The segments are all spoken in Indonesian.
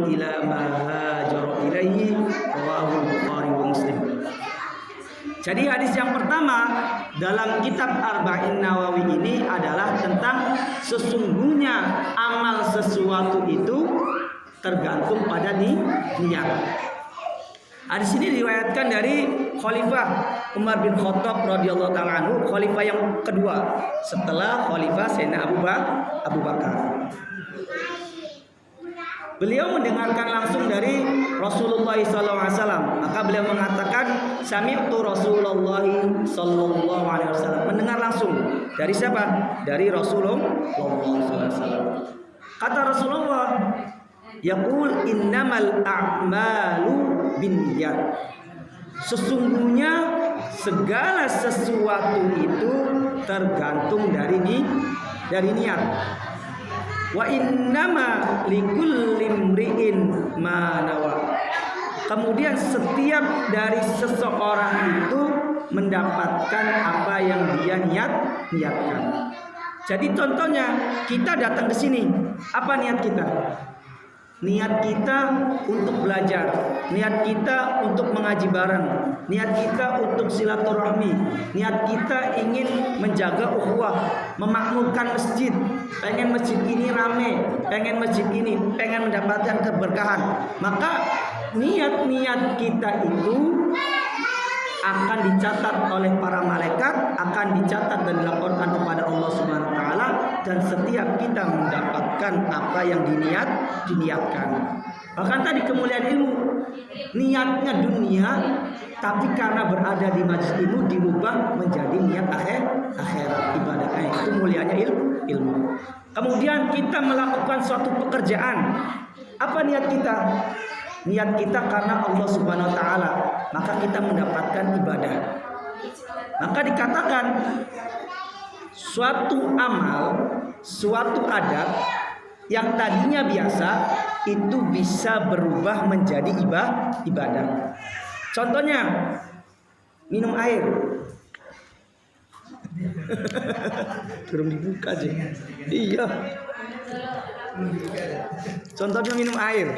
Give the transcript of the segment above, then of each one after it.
sabili ila ma hajara ilaihi rawahu Bukhari wa Muslim. Jadi hadis yang pertama dalam kitab Arba'in Nawawi ini adalah tentang sesungguhnya amal sesuatu itu tergantung pada niat. Hadis ini diriwayatkan dari Khalifah Umar bin Khattab radhiyallahu taala anhu, khalifah yang kedua setelah Khalifah Sayyidina Abu Bakar. Beliau mendengarkan langsung dari Rasulullah SAW. Maka beliau mengatakan, sami'tu Rasulullah SAW. Mendengar langsung dari siapa? Dari Rasulullah SAW. Kata Rasulullah, yaqul innamal a'malu binniyat. Sesungguhnya segala sesuatu itu tergantung dari niat. Wa innama likulli imri'in ma nawa. Kemudian setiap dari seseorang itu mendapatkan apa yang dia niatkan. Jadi contohnya kita datang ke sini, apa niat kita? Niat kita untuk belajar, niat kita untuk mengaji bareng, niat kita untuk silaturahmi, niat kita ingin menjaga ukhuwah, memakmurkan masjid, pengen masjid ini rame, pengen masjid ini, pengen mendapatkan keberkahan. Maka niat-niat kita itu akan dicatat oleh para malaikat, akan dicatat dan dilaporkan kepada Allah Subhanahu wa taala, dan setiap kita mendapatkan apa yang diniatkan. Bahkan tadi kemuliaan ilmu, niatnya dunia, tapi karena berada di majelis ilmu dirubah menjadi niat akhirat ibadahnya. Itu mulianya ilmu. Kemudian kita melakukan suatu pekerjaan. Apa niat kita? Niat kita karena Allah Subhanahu wa taala, maka kita mendapatkan ibadah. Maka dikatakan suatu amal, suatu adab yang tadinya biasa itu bisa berubah menjadi ibadah. Contohnya minum air. Belum dibuka aja. Iya. Contohnya minum air.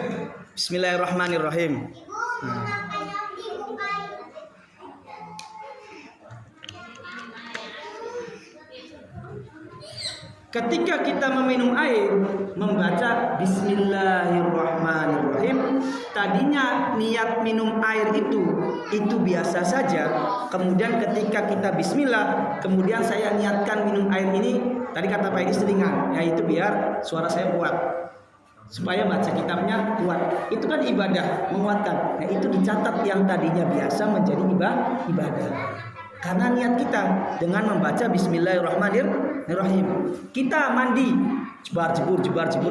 Bismillahirrahmanirrahim. Ketika kita meminum air, membaca Bismillahirrahmanirrahim, tadinya niat minum air itu biasa saja. Kemudian ketika kita Bismillah, kemudian saya niatkan minum air ini, tadi kata Pak Edi selingan, yaitu biar suara saya kuat, supaya baca kitabnya kuat. Itu kan ibadah, menguatkan. Nah itu dicatat yang tadinya biasa menjadi ibadah. Karena niat kita dengan membaca Bismillahirrahmanirrahim. Kita mandi, jebar jebur. Yang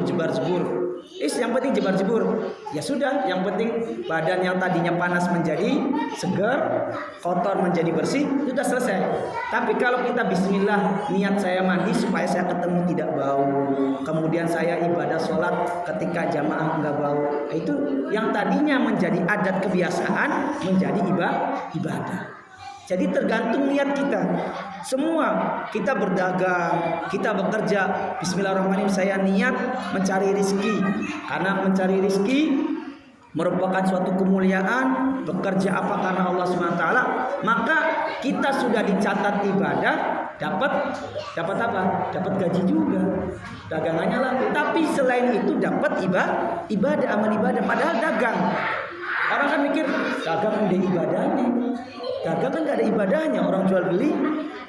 penting jebar jebur. Ya sudah, yang penting badan yang tadinya panas menjadi segar, kotor menjadi bersih, sudah selesai. Tapi kalau kita Bismillah, niat saya mandi supaya saya ketemu tidak bau. Kemudian saya ibadah sholat ketika jamaah enggak bau. Itu yang tadinya menjadi adat kebiasaan menjadi ibadah. Jadi tergantung niat kita. Semua kita berdagang, kita bekerja, Bismillahirrahmanirrahim, saya niat mencari rezeki. Karena mencari rezeki merupakan suatu kemuliaan, bekerja apa karena Allah Subhanahu wa taala, maka kita sudah dicatat ibadah, dapat apa? Dapat gaji juga. Dagangannya lah. Tapi selain itu dapat ibadah, amal ibadah, padahal dagang. Orang kan mikir dagang ada ibadahnya. Dagang kan gak ada ibadahnya, orang jual beli.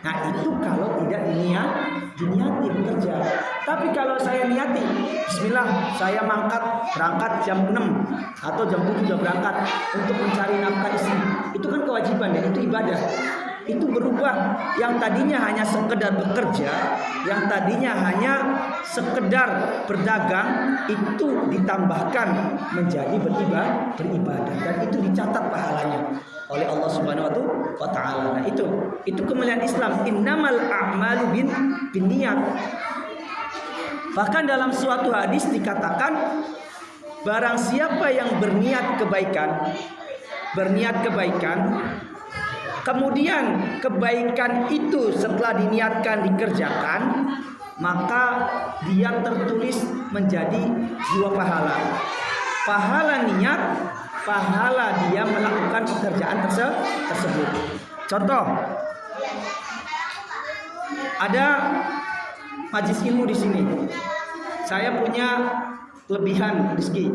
Nah itu kalau tidak diniati bekerja. Tapi kalau saya niati, Bismillah, saya berangkat jam 6 atau jam 7 sudah berangkat untuk mencari nafkah istri. Itu kan kewajiban ya, itu ibadah. Itu berubah, yang tadinya hanya sekedar bekerja, yang tadinya hanya sekedar berdagang, itu ditambahkan menjadi beribadah, dan itu dicatat pahalanya oleh Allah Subhanahu wa taala. Nah, itu kemuliaan Islam. Innamal a'malu binniyat. Bahkan dalam suatu hadis dikatakan, barang siapa yang berniat kebaikan, kemudian kebaikan itu setelah diniatkan dikerjakan, maka dia tertulis menjadi 2 pahala. pahala niat, pahala dia melakukan pekerjaan tersebut. Contoh, ada majelis ilmu di sini. Saya punya lebihan rezeki.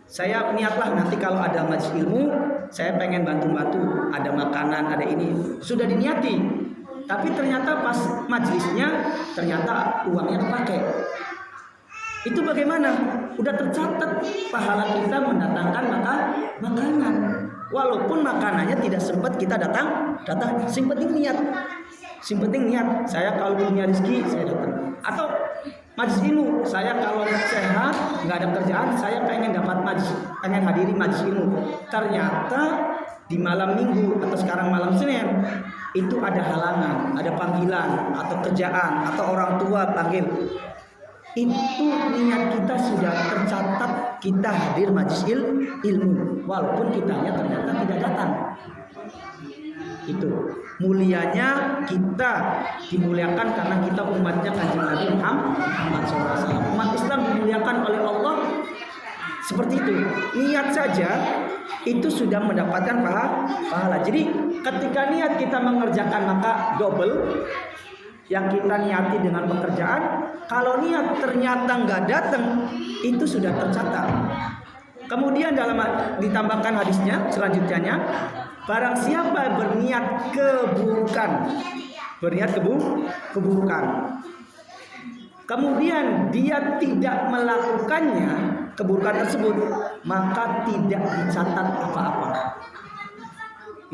Saya niatlah nanti kalau ada majelis ilmu, saya pengen bantu-bantu, ada makanan, ada ini, sudah diniati. Tapi ternyata pas majelisnya ternyata uangnya terpakai. Itu bagaimana? Udah tercatat pahala kita mendatangkan makanan. Walaupun makanannya tidak sempat kita datang. Sing penting niat. Saya kalau punya rezeki saya datang. Atau majelis ilmu, saya kalau sehat nggak ada kerjaan, saya pengen hadiri majelis ilmu. Ternyata di malam minggu atau sekarang malam Senin itu ada halangan, ada panggilan atau kerjaan atau orang tua panggil. Itu niat kita sudah tercatat, kita hadir majelis ilmu walaupun kitanya ternyata tidak datang. Itu mulianya kita dimuliakan karena kita umatnya Kanjeng Nabi Muhammad SAW. Umat Islam dimuliakan oleh Allah seperti itu. Niat saja itu sudah mendapatkan pahala. Jadi ketika niat kita mengerjakan maka double yang kita niati dengan pekerjaan. Kalau niat ternyata nggak datang, itu sudah tercatat. Kemudian ditambahkan hadisnya selanjutnya, barang siapa berniat keburukan, kemudian dia tidak melakukannya keburukan tersebut, maka tidak dicatat apa-apa.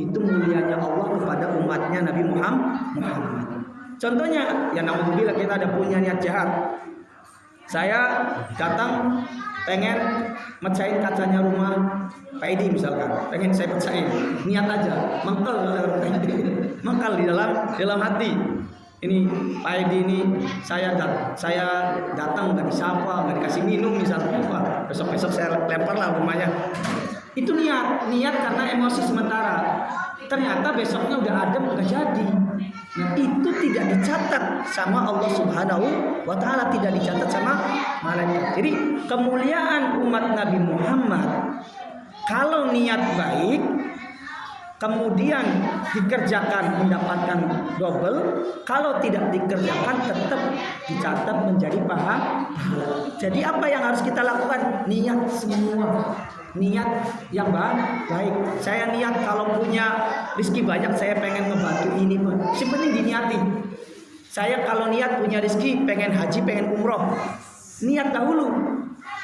Itu mulianya Allah kepada umatnya Nabi Muhammad. Contohnya, ya naudzubillah kita ada punya niat jahat. Saya datang pengen mecahin kacanya rumah Pak Edi misalkan, pengen saya pecahin, niat aja, mengkel di dalam hati. Ini Pak Edi ini saya datang nggak disapa, nggak dikasih minum misalnya, wah besok saya lempar lah rumahnya. Itu niat karena emosi sementara. Ternyata besoknya udah adem, nggak jadi. Nah itu tidak dicatat sama Allah Subhanahu wa Ta'ala, tidak dicatat sama malaikat. Jadi kemuliaan umat Nabi Muhammad kalau niat baik kemudian dikerjakan mendapatkan double, kalau tidak dikerjakan tetap dicatat menjadi pahala. Jadi apa yang harus kita lakukan? Niat semua. Niat yang baik. Saya niat kalau punya rezeki banyak saya pengen ngebantu ini, yang penting diniati. Saya kalau niat punya rezeki pengen haji, pengen umroh, niat dahulu.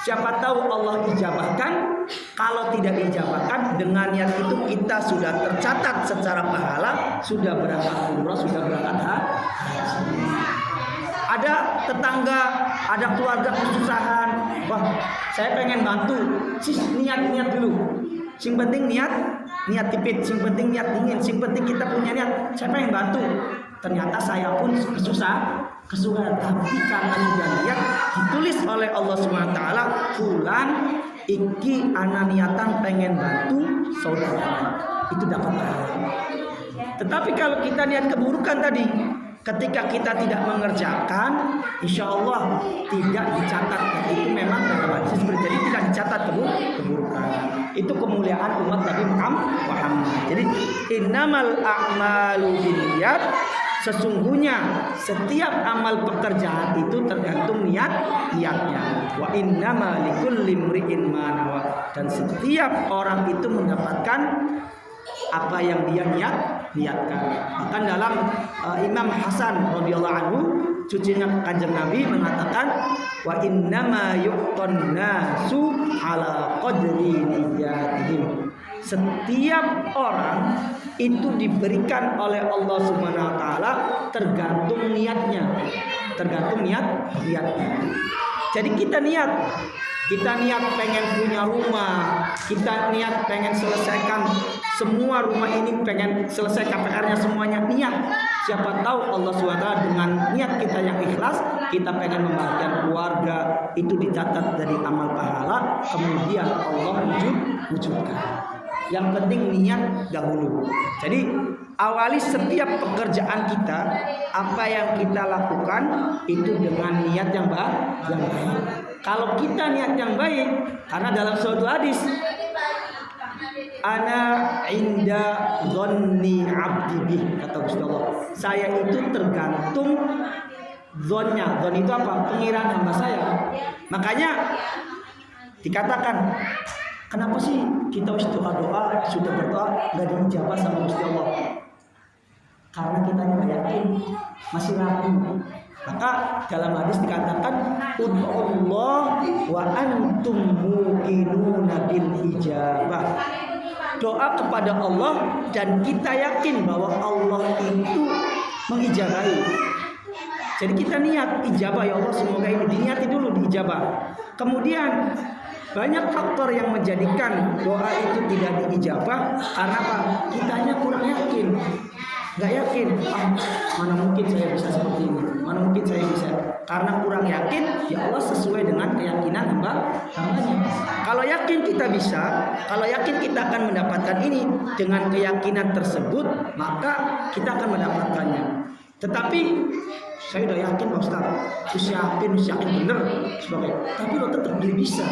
Siapa tahu Allah ijabahkan. Kalau tidak dijabahkan, dengan niat itu kita sudah tercatat secara pahala, sudah berangkat umroh, sudah berangkat haji. Ada tetangga, ada keluarga kesusahan, wah saya pengen bantu, niat dulu. Sing penting niat tipit, sing penting niat dingin, sing penting kita punya niat, saya pengen bantu. Ternyata saya pun kesusahan, tapi karena sudah niat, ditulis oleh Allah SWT, fulan iki ana niatan pengen bantu saudara, itu dapat pahala. Tetapi kalau kita niat keburukan tadi, ketika kita tidak mengerjakan, insya Allah tidak dicatat. Itu memang dalam hadis seperti jadi tidak dicatat keburukan. Itu kemuliaan umat Nabi Muhammad. Jadi innamal a'malu binniyat, sesungguhnya setiap amal pekerjaan itu tergantung niatnya. Wa innama likulli imri'in ma nawa, dan setiap orang itu mendapatkan apa yang dia niatkan. Bahkan dalam Imam Hasan radhiyallahu anhu, cucunya Kanjeng Nabi mengatakan, wa innama yu'ton nasu ala qadri niyatihim. Setiap orang itu diberikan oleh Allah Subhanahu wa Ta'ala tergantung niatnya. Jadi kita niat pengen punya rumah, kita niat pengen selesaikan semua rumah ini, pengen selesai KPR-nya semuanya, niat. Siapa tahu Allah SWT dengan niat kita yang ikhlas, kita pengen membahagiakan keluarga, itu dicatat dari amal pahala, kemudian Allah wujudkan. Yang penting niat dahulu. Jadi awali setiap pekerjaan kita, apa yang kita lakukan itu dengan niat yang baik. Kalau kita niat yang baik, karena dalam suatu hadis, ana inda dhanni abdi bih, kata Gusti Allah. Saya itu tergantung zonnya. Zon itu apa? Pengiraan hamba saya. Makanya dikatakan, kenapa sih kita harus doa-doa, sudah berdoa nggak dijawab sama Gusti Allah? Karena kita nggak yakin, masih ragu. Maka dalam hadis dikatakan, ud'ullah wa antum muqinuna bil ijabah. Doa kepada Allah dan kita yakin bahwa Allah itu mengijabahi. Jadi kita niat ijabah, ya Allah semoga ini diniati dulu diijabah. Kemudian banyak faktor yang menjadikan doa itu tidak diijabah. Karena apa? Kitanya kurang yakin, nggak yakin. Mana mungkin saya bisa seperti ini, mana mungkin saya bisa. Karena kurang yakin, ya Allah sesuai dengan keyakinan hambanya. Kalau yakin kita bisa, kalau yakin kita akan mendapatkan ini dengan keyakinan tersebut, maka kita akan mendapatkannya. Tetapi saya udah yakin Pak Ustaz, yakin bener sebagai, tapi lo tetap belum bisa,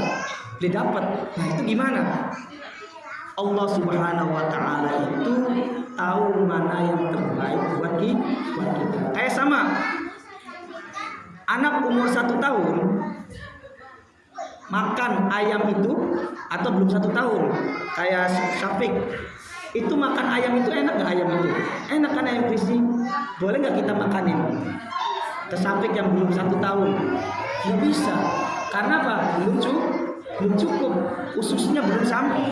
belum dapat. Nah itu gimana? Allah Subhanahu Wa Taala itu tahu mana yang terbaik buat kita. Kayak sama anak umur 1 tahun makan ayam itu, atau belum 1 tahun, kayak Syafiq itu makan ayam itu enak nggak? Ayam itu enak kan, ayam crispy, boleh nggak kita makanin? Syafiq yang belum 1 tahun nggak bisa. Karena apa? Belum cukup, ususnya belum sampai.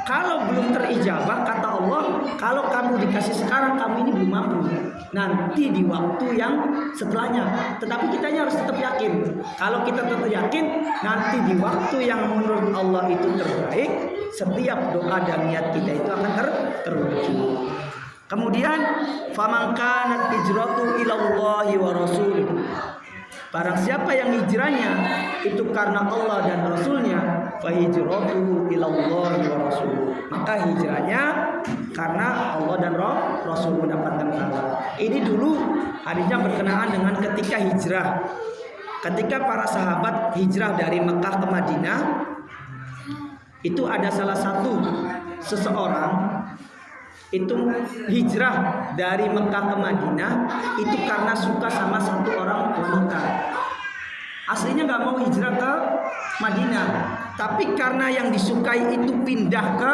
Kalau belum terijabah, kata Allah, kalau kamu dikasih sekarang, kamu ini belum mampu, nanti di waktu yang setelahnya. Tetapi kitanya harus tetap yakin. Kalau kita tetap yakin, nanti di waktu yang menurut Allah itu terbaik, setiap doa dan niat kita itu akan terwujud. Kemudian, faman kanat hijratu ilallahi wa rasulih. Barang siapa yang hijrahnya itu karena Allah dan Rasulnya, fa hijratuhu ilallahi wa rasul. Maka hijrahnya karena Allah dan Rasul mendapatkan pahala. Ini dulu hadisnya berkenaan dengan ketika hijrah. Ketika para sahabat hijrah dari Mekah ke Madinah, itu ada salah satu seseorang itu hijrah dari Mekah ke Madinah itu karena suka sama satu orang wanita. Aslinya nggak mau hijrah ke Madinah, tapi karena yang disukai itu pindah ke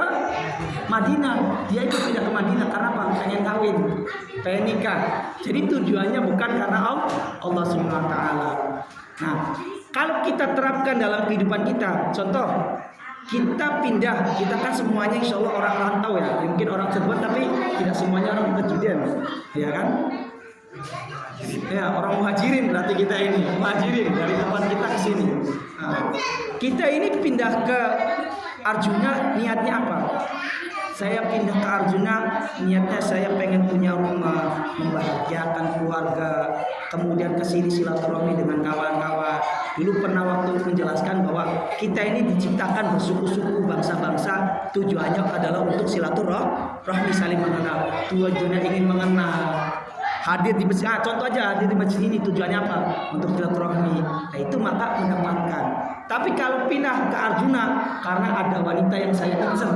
Madinah, dia itu pindah ke Madinah karena apa? Pengen kawin, pengen nikah. Jadi tujuannya bukan karena Allah Subhanahu Wa Taala. Nah, kalau kita terapkan dalam kehidupan kita, contoh kita pindah, kita kan semuanya insya Allah orang rantau ya, mungkin orang tersebut tapi tidak semuanya orang kejadian, ya kan? Ya, orang muhajirin berarti kita ini, muhajirin dari tempat kita ke sini. Nah, kita ini pindah ke Arjuna, niatnya apa? Saya pindah ke Arjuna, niatnya saya pengen punya rumah, membahagiakan keluarga, kemudian kesini silaturahmi dengan kawan-kawan. Dulu pernah waktu menjelaskan bahwa kita ini diciptakan bersuku-suku, bangsa-bangsa, tujuannya adalah untuk silaturahmi, saling mengenal. Tujuannya ingin mengenal. Hadir di masjid, contoh aja hadir di masjid ini tujuannya apa? Untuk silaturahmi. Nah itu maka mendapatkan. Tapi kalau pindah ke Arjuna karena ada wanita yang saya incer,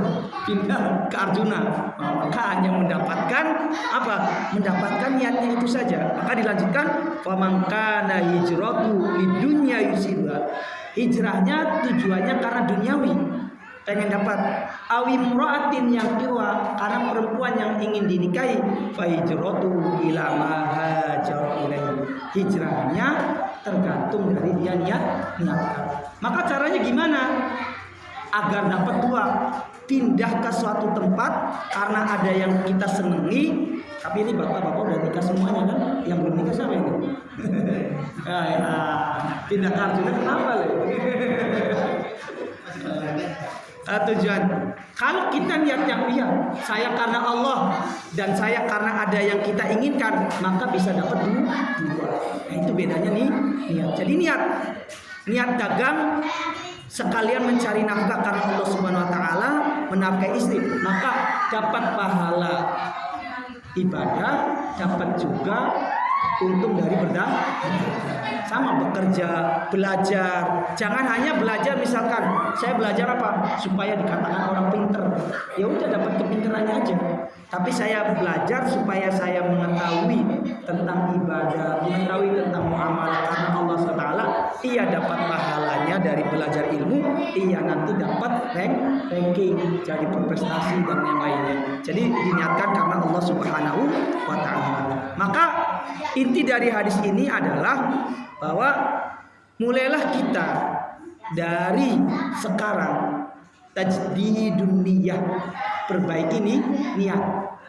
pindah ke Arjuna, maka hanya mendapatkan apa? Mendapatkan niatnya itu saja. Maka dilanjutkan, faman kana hijratu lidunya yusibah. Hijrahnya tujuannya karena duniawi, pengen dapat, awi muraatin yang kiwa, karena perempuan yang ingin dinikahi, fa hijratu ila ma hajar ilaihi. Hijrahnya tergantung dari dia niatkan. Maka caranya gimana? Agar dapat dua, pindah ke suatu tempat karena ada yang kita senangi. Tapi ini bapak-bapak udah nikah semuanya kan? Yang belum nikah siapa ini? Pindah ke Arjuna kenapa loh? Tujuan. Kalau kita niat yang saya karena Allah dan saya karena ada yang kita inginkan, maka bisa dapat dua. Nah, itu bedanya nih niat. Jadi niat dagang sekalian mencari nafkah karena Allah Subhanahu Wa Taala, menafkahi istri, maka dapat pahala ibadah, dapat juga untung dari sama bekerja, belajar. Jangan hanya belajar, misalkan saya belajar apa supaya dikatakan orang pinter, ya udah dapat kepinterannya aja. Tapi saya belajar supaya saya mengetahui tentang ibadah, mengetahui tentang muamalah karena Allah SWT. Ia dapat pahalanya dari belajar ilmu, ia nanti dapat ranking, jadi berprestasi dan yang lainnya. Jadi diniatkan karena Allah Subhanahu wa Ta'ala. Maka inti dari hadis ini adalah bahwa mulailah kita dari sekarang tajdidun niyah, perbaiki niat.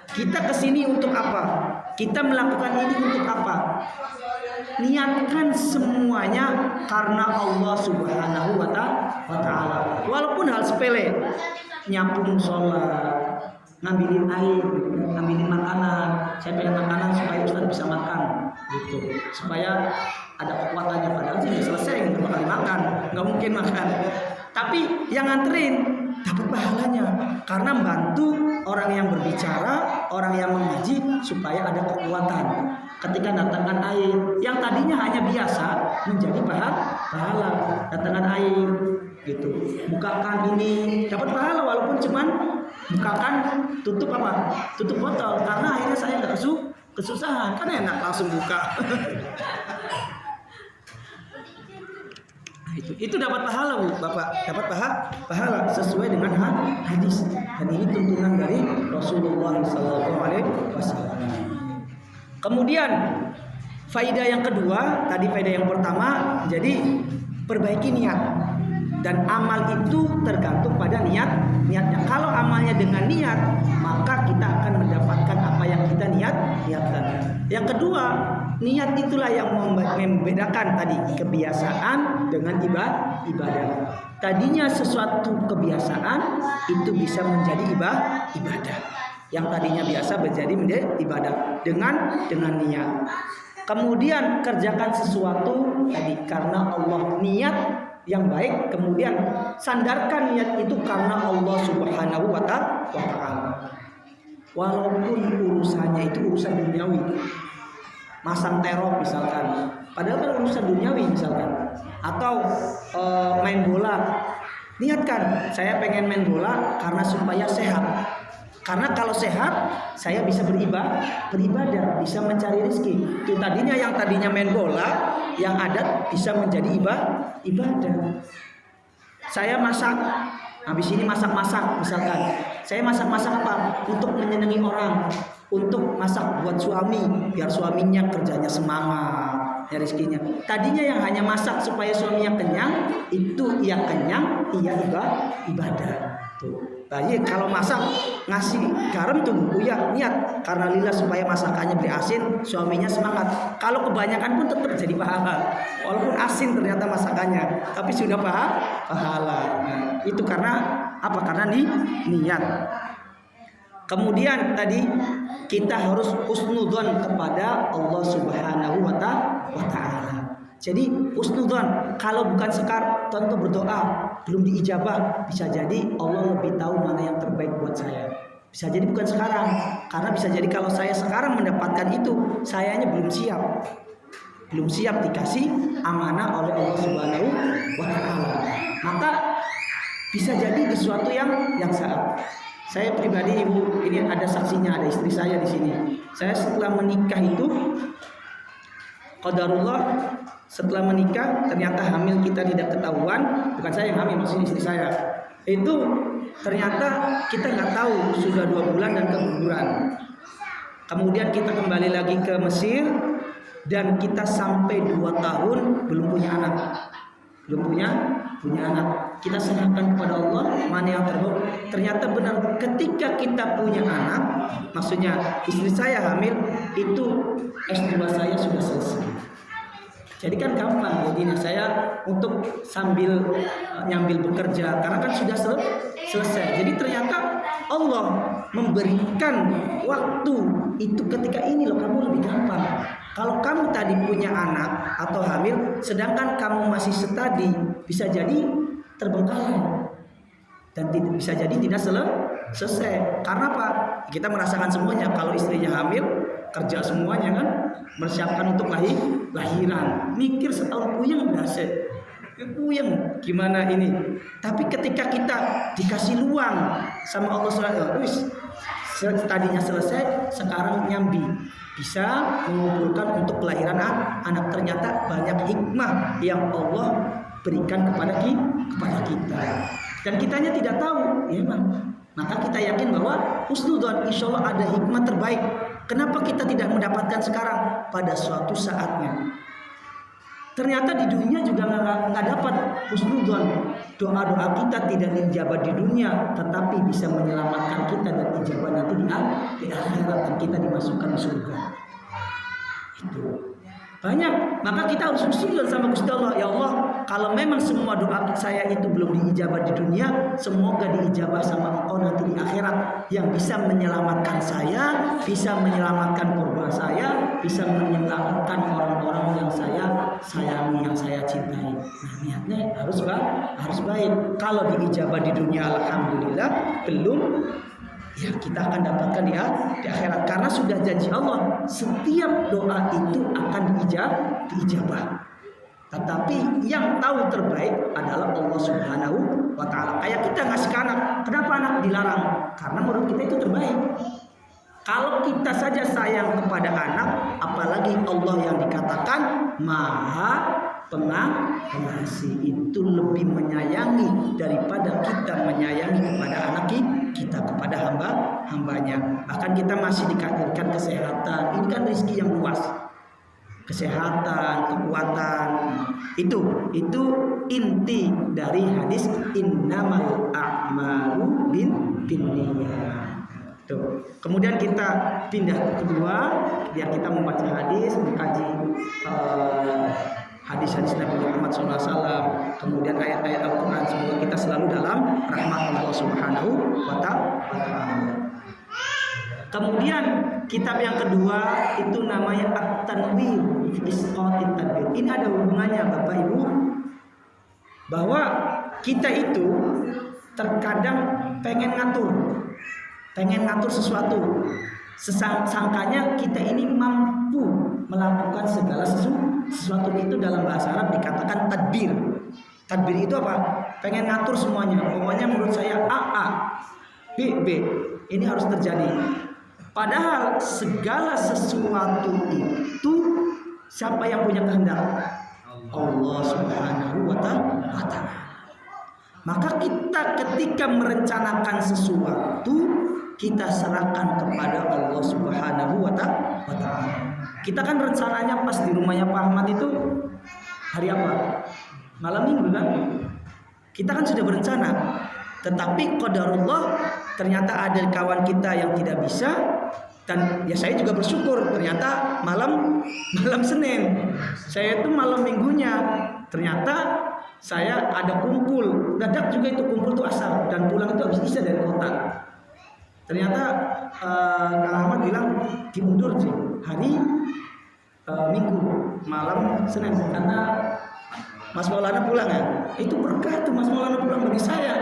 Kita kesini untuk apa? Kita melakukan ini untuk apa? Niatkan semuanya karena Allah Subhanahu wa Ta'ala. Walaupun hal sepele, nyapu sholat, ngambilin air, ngambilin makanan. Saya pengen makanan supaya Ustaz bisa makan, gitu. Supaya ada kekuatannya, padahal sih selesai nggak bakal makan, nggak mungkin makan. Tapi yang nganterin dapat pahalanya karena membantu orang yang berbicara, orang yang mengaji supaya ada kekuatan. Ketika datangkan air yang tadinya hanya biasa menjadi pahala, datangkan air gitu. Bukakan ini dapat pahala walaupun cuman bukakan tutup apa? Tutup botol, karena akhirnya saya nggak kesusahan, kan enak langsung buka. Itu dapat pahala, Bu, Bapak, dapat pahala sesuai dengan hadis, dan ini tuntunan dari Rasulullah SAW. Kemudian faedah yang kedua, tadi faedah yang pertama, jadi perbaiki niat, dan amal itu tergantung pada niatnya. Kalau amalnya dengan niat, maka kita akan mendapatkan apa yang kita niatkan. Yang kedua, niat itulah yang membedakan tadi kebiasaan dengan ibadah. Tadinya sesuatu kebiasaan itu bisa menjadi ibadah. Yang tadinya biasa menjadi ibadah dengan niat. Kemudian kerjakan sesuatu tadi karena Allah, niat yang baik, kemudian sandarkan niat itu karena Allah Subhanahu wa Ta'ala. Walaupun urusannya itu urusan duniawi, masang teror misalkan, padahal kan urusan duniawi misalkan, atau main bola, niatkan saya pengen main bola karena supaya sehat. Karena kalau sehat, saya bisa beribadah, bisa mencari rezeki. Itu tadinya yang tadinya main bola, yang ada bisa menjadi ibadah. Saya masak, habis ini masak-masak misalkan. Saya masak-masak apa? Untuk menyenangi orang, untuk masak buat suami, biar suaminya kerjanya semangat, ya rezekinya. Tadinya yang hanya masak supaya suaminya kenyang, itu ia kenyang, ia ibadah. Tuh. Jadi kalau masak ngasih garam tuh ya niat karena lillah supaya masakannya berasin, suaminya semangat. Kalau kebanyakan pun tetap jadi pahala, walaupun asin ternyata masakannya, tapi sudah pahala. Nah, itu karena apa? Karena niat. Kemudian tadi kita harus husnudzon kepada Allah Subhanahu wa Ta'ala. Jadi husnudzon, kalau bukan sekar contoh berdoa belum diijabah, bisa jadi Allah lebih tahu mana yang terbaik buat saya. Bisa jadi bukan sekarang, karena bisa jadi kalau saya sekarang mendapatkan itu, sayanya belum siap dikasih amanah oleh Allah Subhanahu wa Ta'ala. Maka bisa jadi di suatu yang saat. Saya pribadi, Ibu, ini ada saksinya, ada istri saya di sini. Saya setelah menikah itu, qadarullah, setelah menikah ternyata hamil kita tidak ketahuan. Bukan saya yang hamil, maksudnya istri saya. Itu ternyata kita nggak tahu, sudah 2 bulan dan keguguran. Kemudian kita kembali lagi ke Mesir, dan kita sampai 2 tahun belum punya anak. Kita serahkan kepada Allah mana yang terbaik. Ternyata benar, ketika kita punya anak, maksudnya istri saya hamil, itu S2 saya sudah selesai. Jadi kan gampang jadinya saya untuk sambil nyambil bekerja, karena kan sudah selesai. Jadi ternyata Allah memberikan waktu itu ketika ini loh, kamu lebih gampang. Kalau kamu tadi punya anak atau hamil, sedangkan kamu masih studi, bisa jadi terbengkalai dan bisa jadi tidak selesai. Karena apa? Kita merasakan semuanya. Kalau istrinya hamil, kerja semuanya kan, mempersiapkan untuk lahiran, mikir setahun puyeng dasar, puyeng gimana ini. Tapi ketika kita dikasih luang sama Allah SWT, tadinya selesai, sekarang nyambi, bisa mengumpulkan untuk kelahiran anak. Ternyata banyak hikmah yang Allah berikan kepada kita, dan kitanya tidak tahu, ya Bang. Maka kita yakin bahwa husnudzon, insya Allah ada hikmah terbaik. Kenapa kita tidak mendapatkan sekarang? Pada suatu saatnya. Ternyata di dunia juga nggak dapat husnudzon. Doa-doa kita tidak dijabah di dunia, tetapi bisa menyelamatkan kita dan ijabah nanti di akhirat, dan kita dimasukkan ke surga. Itu banyak. Maka kita harus husnudzon sama Gusti Allah. Ya Allah, kalau memang semua doa saya itu belum diijabah di dunia, semoga diijabah sama Engkau nanti di akhirat, yang bisa menyelamatkan saya, bisa menyelamatkan korban saya, bisa menyelamatkan orang-orang yang saya sayangi, yang saya cintai. Nah, niatnya harus baik. Kalau diijabah di dunia, alhamdulillah. Belum, ya kita akan dapatkan di akhirat, karena sudah janji Allah setiap doa itu akan diijabah. Tetapi yang tahu terbaik adalah Allah Subhanahu wa Ta'ala. Kayak kita ngasih ke anak, kenapa anak dilarang? Karena menurut kita itu terbaik. Kalau kita saja sayang kepada anak, apalagi Allah yang dikatakan Maha Pengasih, itu lebih menyayangi daripada kita menyayangi kepada anak kita, kepada hambanya. Bahkan kita masih dikatakan kesehatan, ini kan rezeki yang luas, kesehatan, kekuatan, itu inti dari hadis innamal a'malu binniyat. Tuh. Kemudian kita pindah ke kedua, biar kita membaca hadis, mengkaji hadis-hadis Nabi Muhammad SAW, kemudian ayat-ayat Al-Quran. Semoga kita selalu dalam rahmat Allah Subhanahu wa Ta'ala. Kemudian kitab yang kedua itu namanya At-Tanwir fi Isqatit Tadbir. Ini ada hubungannya Bapak Ibu, bahwa kita itu terkadang pengen ngatur sesuatu. Sangkanya kita ini mampu melakukan segala sesuatu. Itu dalam bahasa Arab dikatakan tadbir. Tadbir itu apa? Pengen ngatur semuanya. Pokoknya menurut saya A, B. Ini harus terjadi. Padahal segala sesuatu itu siapa yang punya kehendak? Allah Subhanahu wa Ta'ala. Maka kita ketika merencanakan sesuatu, kita serahkan kepada Allah Subhanahu wa Ta'ala. Kita kan rencananya pas di rumahnya Pak Ahmad itu hari apa? Malam minggu kan? Kita kan sudah berencana. Tetapi qadarullah, ternyata ada kawan kita yang tidak bisa, dan ya saya juga bersyukur ternyata malam Senin. Saya itu malam minggunya ternyata saya ada kumpul. Dadak juga itu kumpul tuh asar, dan pulang itu habis isya dari kota. Ternyata Kang Ahmad bilang diundur sih hari Minggu malam Senin, karena Mas Maulana pulang ya. Itu berkah tuh Mas Maulana pulang bagi saya.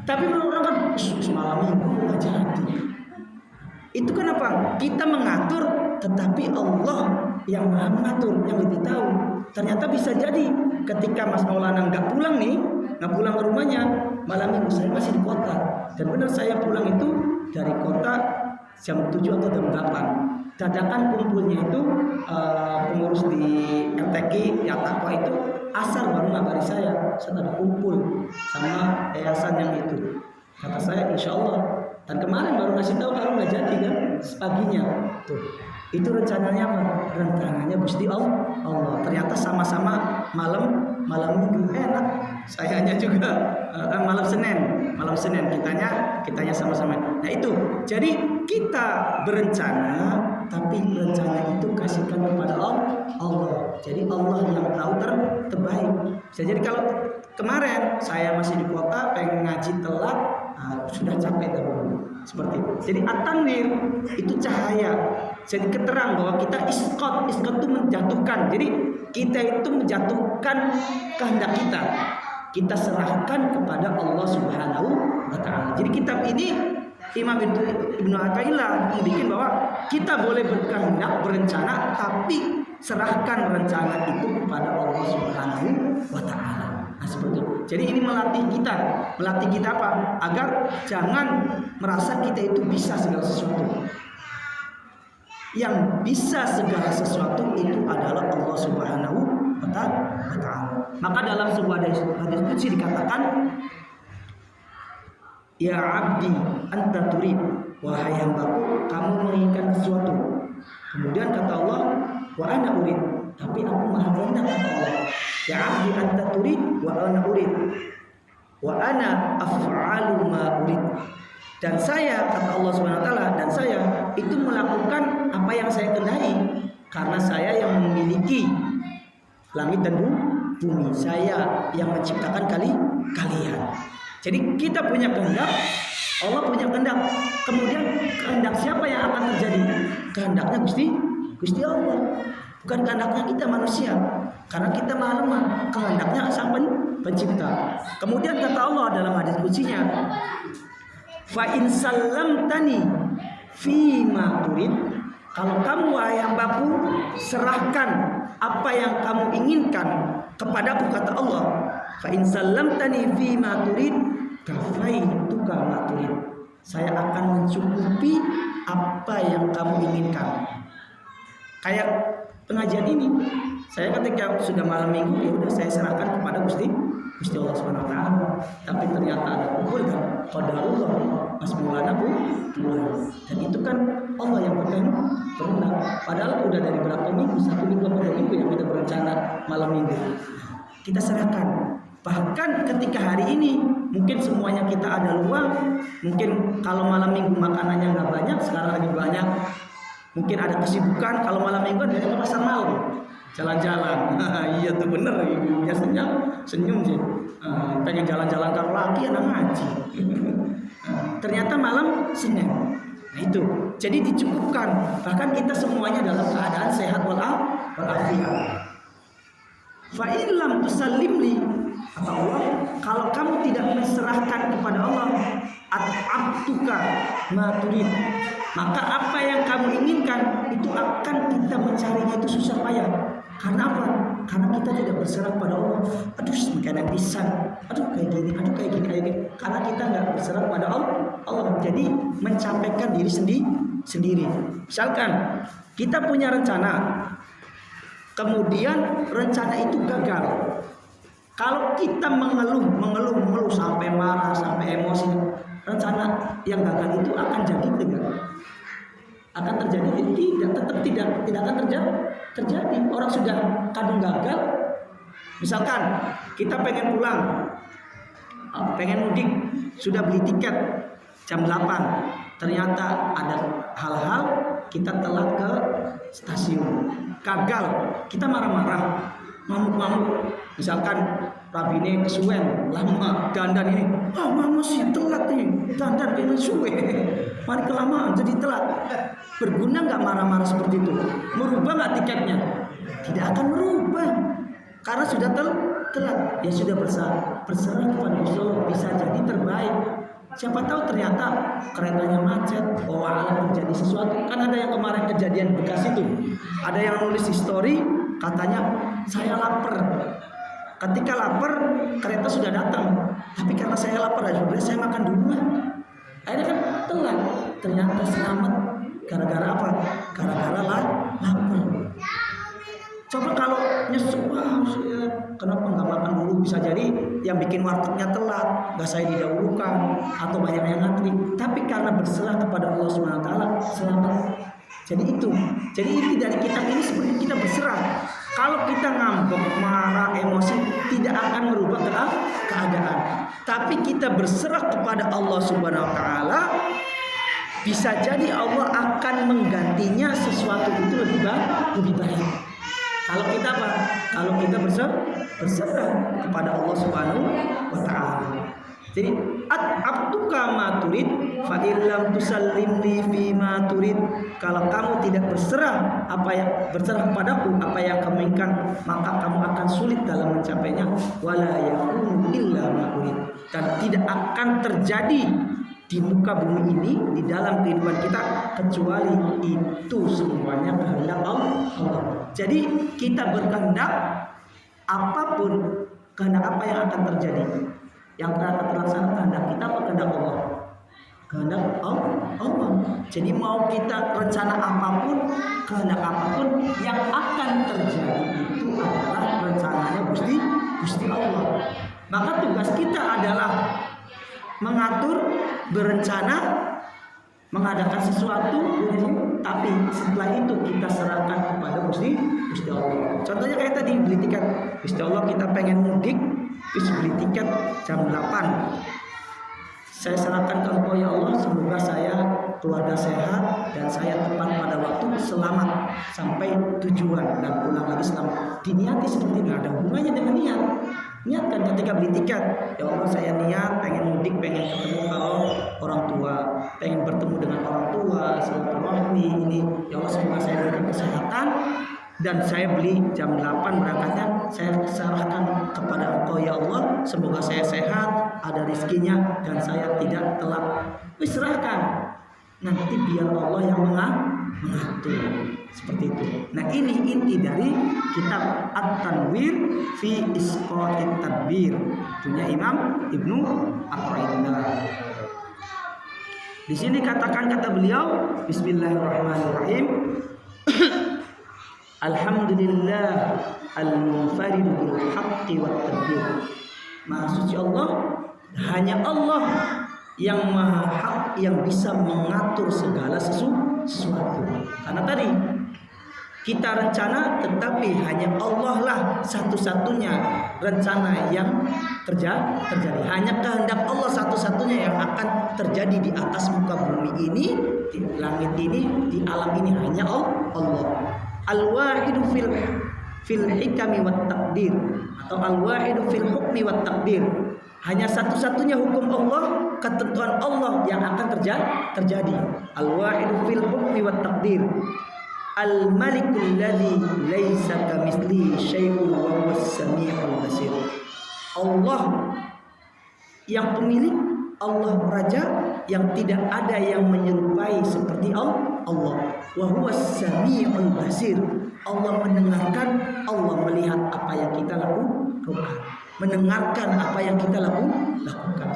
Tapi orang kan malam Minggu nggak jadi. Itu kenapa? Kita mengatur, tetapi Allah yang maha mengatur, yang lebih tahu. Ternyata bisa jadi ketika Mas Maulana nggak pulang ke rumahnya malam Minggu, saya masih di kota. Dan benar saya pulang itu dari kota jam 7 atau jam 8. Dadakan kumpulnya itu pengurus di RTQ ya takwa itu asar baru ngabari saya ada kumpul sama yayasan yang itu. Kata saya insya Allah. Dan kemarin baru ngasih tahu kalau nggak jadi kan paginya. Tuh. Itu rencananya apa? Rencananya Gusti Allah. Ternyata sama-sama malam Minggu enak. Sayanya juga malam Senin kitanya sama-sama. Nah itu. Jadi kita berencana, tapi rencana itu kasihkan kepada Allah. Jadi Allah yang tahu terbaik. Bisa jadi kalau kemarin saya masih di kota pengen ngaji telat, sudah capek dahulu. Seperti itu. Jadi at-tanwir itu cahaya. Jadi keterang bahwa kita isqat itu menjatuhkan. Jadi kita itu menjatuhkan kehendak kita. Kita serahkan kepada Allah Subhanahu wa Ta'ala. Jadi kitab ini Imam Ibnu Athaillah membuat bahwa kita boleh berkehendak, berencana, tapi serahkan rencana itu kepada Allah Subhanahu wa Ta'ala. Nah, seperti itu. Jadi ini melatih kita apa? Agar jangan merasa kita itu bisa segala sesuatu. Yang bisa segala sesuatu itu adalah Allah Subhanahu wa Ta'ala. Maka dalam sebuah hadis qudsi dikatakan, ya abdi anta turid, wahai hambaku kamu menginginkan sesuatu. Kemudian kata Allah, wa ana urid, tapi aku maha kehendak, kata Allah. Ya abdi anta turid wa ana urid, wa ana af'alu ma urid. Dan saya, kata Allah Subhanahu wa Ta'ala, dan saya itu melakukan apa yang saya kehendaki, karena saya yang memiliki langit dan bumi, saya yang menciptakan kalian. Jadi kita punya kehendak, Allah punya kehendak. Kemudian kehendak siapa yang akan terjadi? Kehendaknya Gusti Allah, bukan kehendaknya kita manusia. Karena kita maha lemah, kehendaknya sang pencipta. Kemudian kata Allah dalam hadis qutsinya, fa in sallamtani fi ma turid, kalau kamu wahai hambaku serahkan apa yang kamu inginkan kepadaku, kata Allah, fa in sallamtani fi ma turid kafaituka ma turid, saya akan mencukupi apa yang kamu inginkan. Kayak pengajian ini, saya ketika sudah malam minggu, ya udah saya serahkan kepada Gusti Allah Subhanahu wa Ta'ala. Tapi ternyata ada kumpul dan qadarullah masmulana Tuhan. Dan itu kan Allah yang berkehendak. Padahal udah dari berapa minggu, 1 minggu atau 2 minggu yang kita berencana malam minggu. Kita serahkan. Bahkan ketika hari ini mungkin semuanya kita ada luang, mungkin kalau malam minggu makanannya nggak banyak, sekarang lagi banyak. Mungkin ada kesibukan, kalau malam minggu kan ke pasar malam, jalan-jalan. Iya tuh bener, ibunya senyum sih. Pengen jalan-jalan kalau lagi anak ngaji. Ternyata malam Senin. Nah itu, jadi dicukupkan. Bahkan kita semuanya dalam keadaan sehat walafiat. Fa in lam tusallimli, kata Allah, kalau kamu tidak menserahkan kepada Allah, at'abtuka ma turid, maka apa yang kamu inginkan itu akan kita mencarinya itu susah payah. Karena apa? Karena kita tidak berserah pada Allah. Aduh, makanan pisan. Aduh kayak gini. Karena kita nggak berserah pada Allah. Jadi mencapaikan diri sendiri. Misalkan kita punya rencana, kemudian rencana itu gagal. Kalau kita mengeluh sampai marah, sampai emosi, rencana yang gagal itu akan jadi tidak? Akan terjadi? Tidak akan terjadi. Orang sudah kadung gagal. Misalkan kita pengen pulang, pengen mudik, sudah beli tiket jam 8, ternyata ada hal-hal kita telat ke stasiun, gagal, kita marah-marah, ngamuk-ngamuk. Misalkan rabine kesuwen lama dandan ini, mama sih telat nih, dandan pengen suwe, mari kelamaan jadi telat. Berguna nggak marah-marah seperti itu? Merubah nggak tiketnya? Tidak akan merubah, karena sudah telat. Ya sudah berserah kepada Allah, bisa jadi terbaik. Siapa tahu ternyata keretanya macet, alam terjadi sesuatu. Kan ada yang kemarin kejadian bekas itu, ada yang nulis di story, katanya saya lapar. Ketika lapar, kereta sudah datang, tapi karena saya lapar, saya makan duluan. Akhirnya kan telat. Ternyata selamat. Gara-gara apa? Gara-gara lapar. Coba kalau nyesek, kenapa nggak makan dulu? Bisa jadi yang bikin wartegnya telat, nggak saya didahulukan, atau banyak yang ngantri. Tapi karena berserah kepada Allah Subhanahu wa Ta'ala, selamat. Jadi itu. Jadi inti dari kitab ini seperti kita berserah. Kalau kita ngambek, marah, emosi, tidak akan merubah keadaan. Tapi kita berserah kepada Allah Subhanahu wa Ta'ala, bisa jadi Allah akan menggantinya sesuatu itu lebih baik. Kalau kita apa? Kalau kita berserah kepada Allah Subhanahu wa Ta'ala. Jadi at'abtuka ma turid fa illam tusallimni fi ma turid, kalau kamu tidak berserah kepadaku apa yang kamu inginkan, maka kamu akan sulit dalam mencapainya. Wala yakunu illa ma urid, dan tidak akan terjadi di muka bumi ini, di dalam kehidupan kita, kecuali itu semuanya kehendak Allah. Jadi kita berkehendak apapun, kehendak apa yang akan terjadi, yang akan terlaksana, kehendak kita apa kehendak Allah? Kehendak Allah. Jadi mau kita rencana apapun, kehendak apapun yang akan terjadi itu adalah rencananya Gusti Allah. Maka tugas kita adalah mengatur, berencana, mengadakan sesuatu, tapi setelah itu kita serahkan kepada Gusti Allah. Contohnya kayak tadi beli tiket, Gusti Allah kita pengen mudik, terus beli tiket jam 8. Saya serahkan ke Engkau ya Allah, semoga saya keluarga sehat dan saya tepat pada waktu, selamat sampai tujuan dan pulang lagi selamat. Diniati seperti itu, ada hubungannya dengan niat. Niatkan ketika beli tiket, ya Allah saya niat pengen mudik, pengen ketemu kalau orang tua, pengen bertemu dengan orang tua, silaturahmi ini. Ya Allah semoga saya diberikan kesehatan dan saya beli jam 8 berangkatnya, saya serahkan kepada Engkau ya Allah, semoga saya sehat, ada rezekinya dan saya tidak telat. Wis serahkan. Nanti biar Allah yang mengatur. Seperti itu. Nah, ini inti dari kitab At-Tanwir fi Isqatit Tadbir, punya Imam Ibnu Athaillah. Di sini katakan kata beliau, Bismillahirrahmanirrahim. Alhamdulillah al-munfarid bil haqqi wat tadbir. Maha suci Allah, hanya Allah yang maha hak, yang bisa mengatur segala sesuatu. Karena tadi kita rencana, tetapi hanya Allah lah satu-satunya rencana yang terjadi. Hanya kehendak Allah satu-satunya yang akan terjadi di atas muka bumi ini, di langit ini, di alam ini, hanya Allah. Al-wahidu fil hikami wat takdir, atau al-wahidu fil hukmi wat takdir. Hanya satu-satunya hukum Allah, ketentuan Allah yang akan terjadi. Al-wahidu fil hukmi wat takdir. Al-malikul ladzi laisa kamitslihi syai'un wa huwas samiul basir. Allah yang pemilik, Allah raja yang tidak ada yang menyerupai seperti Allah. Wa huwas samiul basir. Allah mendengarkan, Allah melihat apa yang kita lakukan. Mendengarkan apa yang kita lakukan.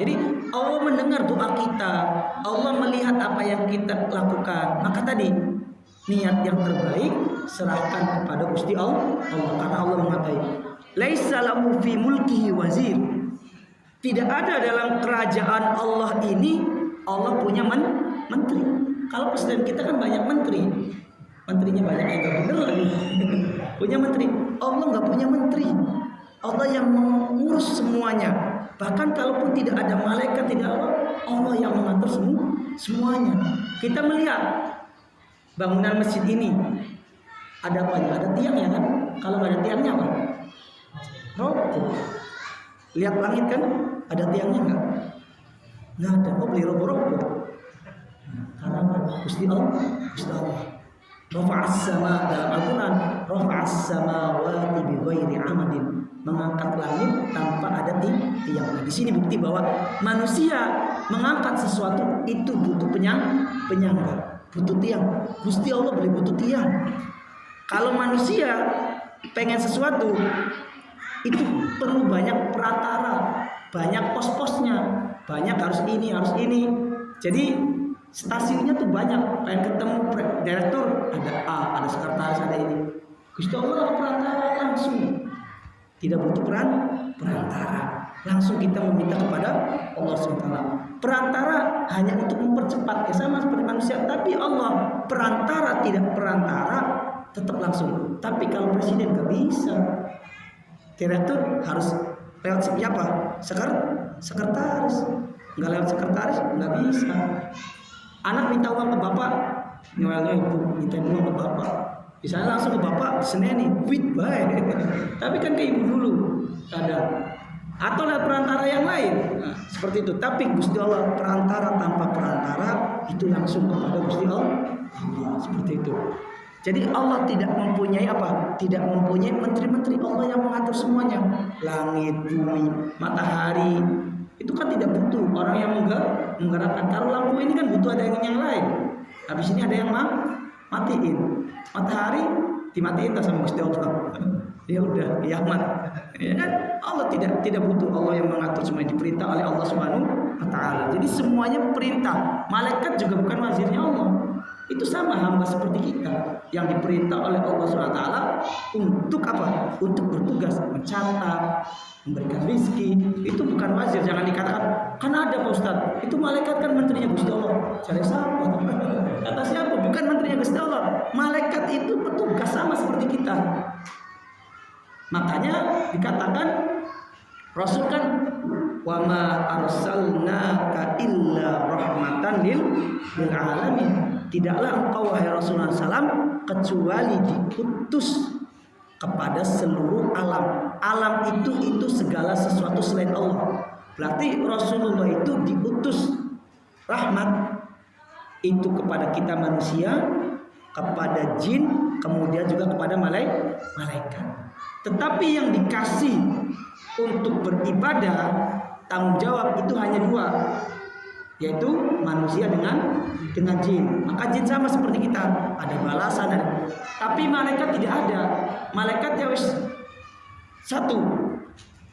Jadi Allah mendengar doa kita, Allah melihat apa yang kita lakukan. Maka tadi niat yang terbaik serahkan kepada Gusti Allah. Karena Allah mengatakan, laisa lahu fi mulkihi wazir. Tidak ada dalam kerajaan Allah ini Allah punya menteri. Kalau presiden kita kan banyak menteri, menterinya banyak yang gak bener lagi. Punya menteri. Allah nggak punya menteri. Allah yang mengurus semuanya. Bahkan kalaupun tidak ada malaikat, tidak Allah yang mengatur semuanya. Kita melihat bangunan masjid ini ada apa? Ada tiangnya kan? Kalau nggak ada tiangnya apa? Roboh. Lihat langit kan? Ada tiangnya nggak? Nggak ada. Oh beli roboh-roboh. Karena Gusti Allah. Rafa'as sama dalam Al-Quran, Rafa'as samawati bighairi amadin, mengangkat langit tanpa ada tiang. Di sini bukti bahwa manusia mengangkat sesuatu itu butuh penyangga, butuh tiang. Gusti Allah boleh butuh tiang. Kalau manusia pengen sesuatu itu perlu banyak perantara, banyak pos-posnya, banyak harus ini. Jadi stasiunnya tuh banyak, pengen ketemu direktur ada A, ada sekretaris, ada ini. Gusti Allah perantara langsung, tidak butuh perantara, langsung kita meminta kepada Allah SWT. Perantara hanya untuk mempercepat, sama seperti manusia. Tapi Allah perantara, tidak perantara, tetap langsung. Tapi kalau presiden gak bisa, direktur harus lewat siapa? Sekretaris. Nggak lewat sekretaris nggak bisa. Anak minta uang ke bapak, ibu minta uang ke bapak, misalnya langsung ke bapak, seneni, duit baik. Tapi kan ke ibu dulu, ada. Atau lewat perantara yang lain, nah, seperti itu. Tapi Gusti Allah perantara, tanpa perantara itu langsung kepada Gusti Allah, seperti itu. Jadi Allah tidak mempunyai apa? Tidak mempunyai menteri-menteri. Allah yang mengatur semuanya, langit, bumi, matahari, Itu kan tidak butuh orang yang menggerakkan. Kalau lampu ini kan butuh ada yang lain. Habis ini ada yang matiin. Matahari dimatiin tak sama Gusti Allah. Ya udah, kiamat. Ya kan? Allah tidak butuh. Allah yang mengatur semua, diperintah oleh Allah Subhanahu wa taala. Jadi semuanya perintah. Malaikat juga bukan wazirnya Allah. Itu sama hamba seperti kita yang diperintah oleh Allah Subhanahu wa taala untuk apa? Untuk bertugas mencatat, memberikan rizki. Itu bukan wazir. Jangan dikatakan kan ada Pak Ustaz. Itu malaikat kan menterinya Gusti Allah. Cari siapa? Kata siapa? Bukan menterinya Gusti Allah. Malaikat itu petugas sama seperti kita. Makanya dikatakan Rasul kan wa ma arsalnaka illa rahmatan lil alamin. Tidaklah engkau wahai Rasulullah SAW kecuali diutus kepada seluruh alam. Alam itu segala sesuatu selain Allah. Berarti Rasulullah itu diutus rahmat itu kepada kita manusia, kepada jin, kemudian juga kepada malaikat. Tetapi yang dikasih untuk beribadah, tanggung jawab itu hanya dua, yaitu manusia dengan jin. Maka jin sama seperti kita, ada balasan, tapi malaikat tidak ada. Malaikat ya wis satu,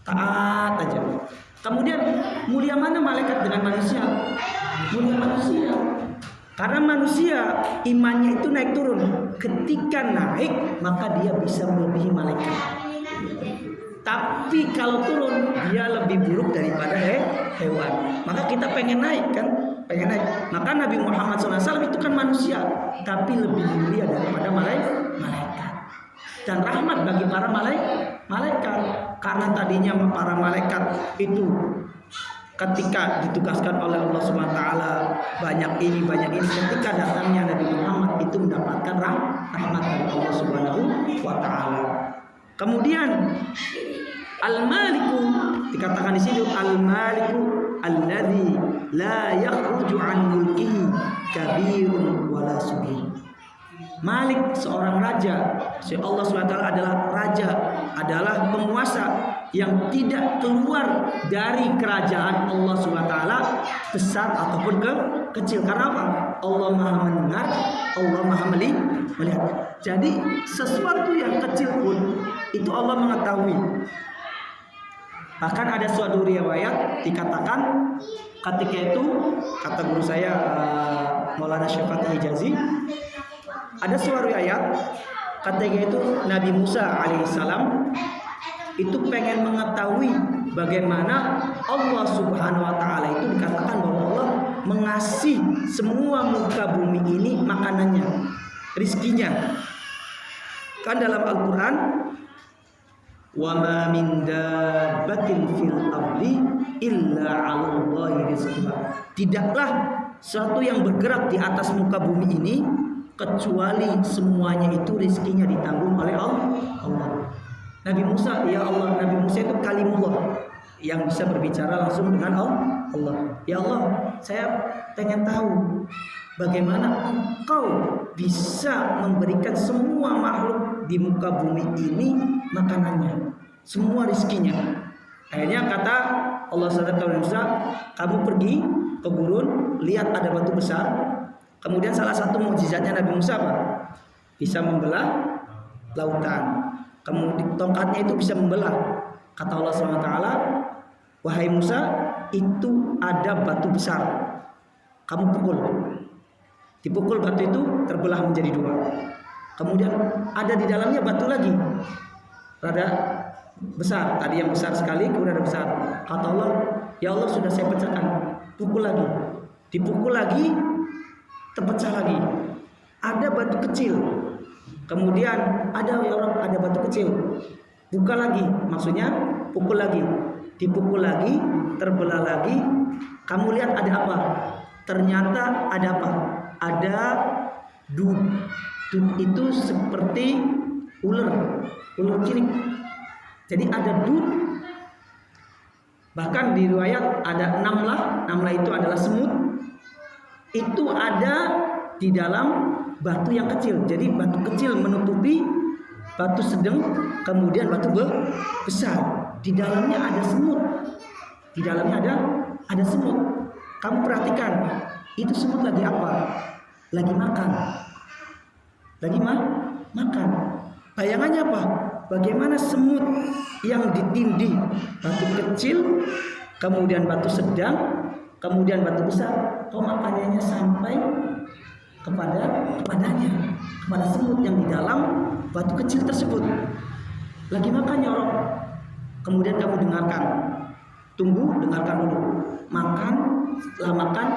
taat aja. Kemudian mulia mana malaikat dengan manusia? Mulia manusia. Karena manusia imannya itu naik turun. Ketika naik maka dia bisa melebihi malaikat. Tapi kalau turun dia lebih buruk daripada hewan. Maka kita pengen naik kan? Pengen naik. Maka Nabi Muhammad SAW itu kan manusia, tapi lebih mulia daripada malaikat. Dan rahmat bagi para malaikat. Karena tadinya para malaikat itu ketika ditugaskan oleh Allah Subhanahu wa taala banyak ini, ketika datangnya Nabi Muhammad itu mendapatkan rahmat dari Allah Subhanahu wa taala. Kemudian Al-Maliku dikatakan di sini Al-Maliku alladzi la yakhruju an mulkihi kabirun wala sughir. Malik seorang raja. Allah SWT adalah raja, adalah penguasa yang tidak keluar dari kerajaan Allah SWT besar ataupun kecil. Karena apa? Allah Maha mendengar, Allah Maha melihat. Jadi sesuatu yang kecil pun itu Allah mengetahui. Bahkan ada suatu riwayat dikatakan ketika itu, kata guru saya Maulana Syafati Hijazi, ada suatu ayat ketika itu Nabi Musa alaihissalam itu pengen mengetahui bagaimana Allah Subhanahu wa taala itu dikatakan bahwa Allah mengasih semua muka bumi ini makanannya, rizkinya. Kan dalam Al-Qur'an wa ma min dabbatin fil ardi illa 'alallahi rizquha. Tidaklah suatu yang bergerak di atas muka bumi ini kecuali semuanya itu rizkinya ditanggung oleh Allah. Nabi Musa, ya Allah, Nabi Musa itu kalimullah yang bisa berbicara langsung dengan Allah. Ya Allah, saya pengen tahu bagaimana Engkau bisa memberikan semua makhluk di muka bumi ini makanannya, semua rizkinya. Akhirnya kata Allah SWT kepada Musa, kamu pergi ke gurun, lihat ada batu besar. Kemudian salah satu mukjizatnya Nabi Musa apa? Bisa membelah lautan. Kemudian tongkatnya itu bisa membelah. Kata Allah SWT, wahai Musa, itu ada batu besar. Kamu pukul. Dipukul batu itu terbelah menjadi dua. Kemudian ada di dalamnya batu lagi, rada besar. Tadi yang besar sekali, kemudian ada besar. Kata Allah, ya Allah sudah saya pecahkan. Pukul lagi. Dipukul lagi, terpecah lagi. Ada batu kecil. Kemudian ada batu kecil. Buka lagi, maksudnya pukul lagi. Dipukul lagi, terbelah lagi. Kamu lihat ada apa? Ternyata ada apa? Ada dud. Dud itu seperti ular cilik. Jadi ada dud. Bahkan di riwayat ada namlah itu adalah semut. Itu ada di dalam batu yang kecil. Jadi batu kecil menutupi batu sedang, kemudian batu besar. Di dalamnya ada semut. Di dalamnya ada semut. Kamu perhatikan, itu semut lagi apa? Lagi makan. Lagi makan. Bayangannya apa? Bagaimana semut yang ditindih batu kecil, kemudian batu sedang, kemudian batu besar, kok makanannya sampai kepadanya, kepada semut yang di dalam batu kecil tersebut. Lagi makan ya Allah. Kemudian kamu dengarkan. Tunggu, dengarkan dulu. Makan, setelah makan,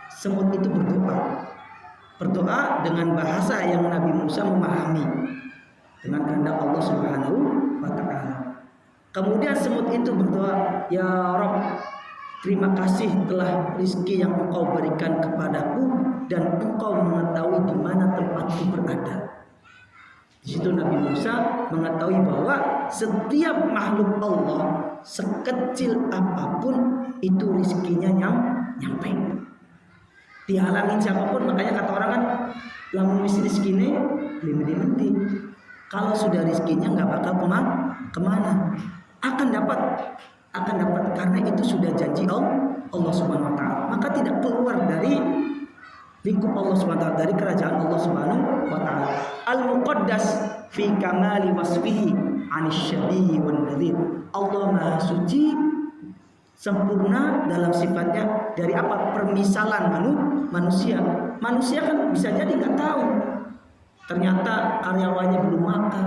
semut itu berdoa. Berdoa dengan bahasa yang Nabi Musa memahami, dengan kehendak Allah Subhanahu wa Ta'ala. Kemudian semut itu berdoa, "Ya Rabb, terima kasih telah rizki yang Engkau berikan kepadaku dan Engkau mengetahui di mana tempatku berada." Di situ Nabi Musa mengetahui bahwa setiap makhluk Allah sekecil apapun itu rizkinya nyampe. Dihalangin siapapun, makanya kata orang kan, lamun wis rizkine mending. Kalau sudah rizkinya nggak bakal kemana, akan dapat karena itu sudah janji Allah Subhanahu Wa Taala. Maka tidak keluar dari lingkup Allah Subhanahu Wa Taala, dari kerajaan Allah Subhanahu Wa Taala. Al-Muqaddas fi kamali wasfihi anisyabihi wan nadhir. Allah Maha Suci, sempurna dalam sifatnya dari apa? Permisalan manusia. Manusia kan bisa jadi nggak tahu. Ternyata karyawannya belum makan.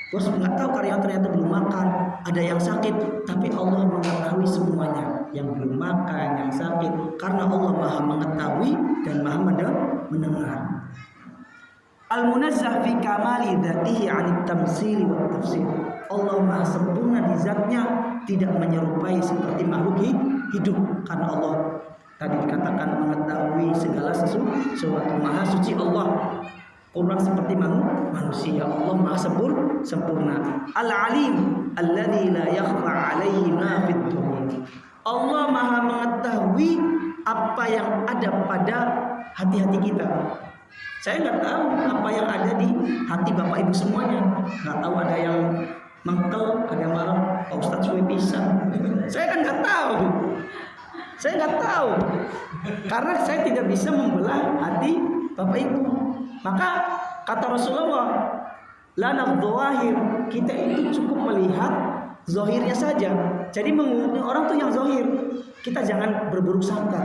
Bos nggak tahu karyawan ternyata belum makan. Ada yang sakit, tapi Allah mengetahui semuanya. Yang belum makan, yang sakit. Karena Allah Maha mengetahui dan Maha mendengar. Al-munazzah fi kamali dzatihi 'anit tamtsili wat tafsir. Allah Maha sempurna di zatnya, tidak menyerupai seperti makhluk hidup, karena Allah tadi dikatakan mengetahui segala sesuatu. Maha suci Allah, kurang seperti manusia. Allah Maha sempurna. Al-alim alladzi la yakhfa 'alaihi ma fid dunya. Allah Maha mengetahui apa yang ada pada hati-hati kita. Saya nggak tahu apa yang ada di hati Bapak Ibu semuanya. Nggak tahu, ada yang mengkel, ada yang marah, Pak Ustadz suwe pisan. Saya kan nggak tahu. Karena saya tidak bisa membelah hati Bapak Ibu. Maka kata Rasulullah, lana dzahir, kita itu cukup melihat zahirnya saja. Jadi mengukur orang tuh yang zahir. Kita jangan berburuk sangka.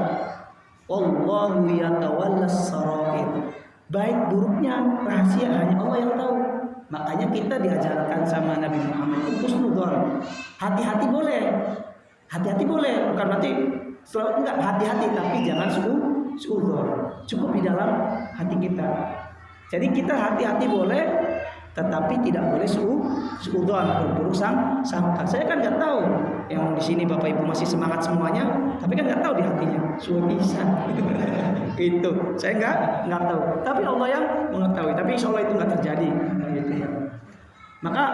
Wallahu yatawallas sarair. Baik buruknya rahasia hanya Allah yang tahu. Makanya kita diajarkan sama Nabi Muhammad itu husnudzon. Hati-hati boleh, bukan berarti selalu enggak, hati-hati, tapi jangan suudzon. Cukup di dalam hati kita. Jadi kita hati-hati boleh, tetapi tidak boleh suudzon, berburuk sangka. Saya kan nggak tahu, yang di sini Bapak Ibu masih semangat semuanya, tapi kan nggak tahu di hatinya suudzon. Itu saya nggak tahu, tapi Allah yang mengetahui. Tapi insya Allah itu nggak terjadi. Maka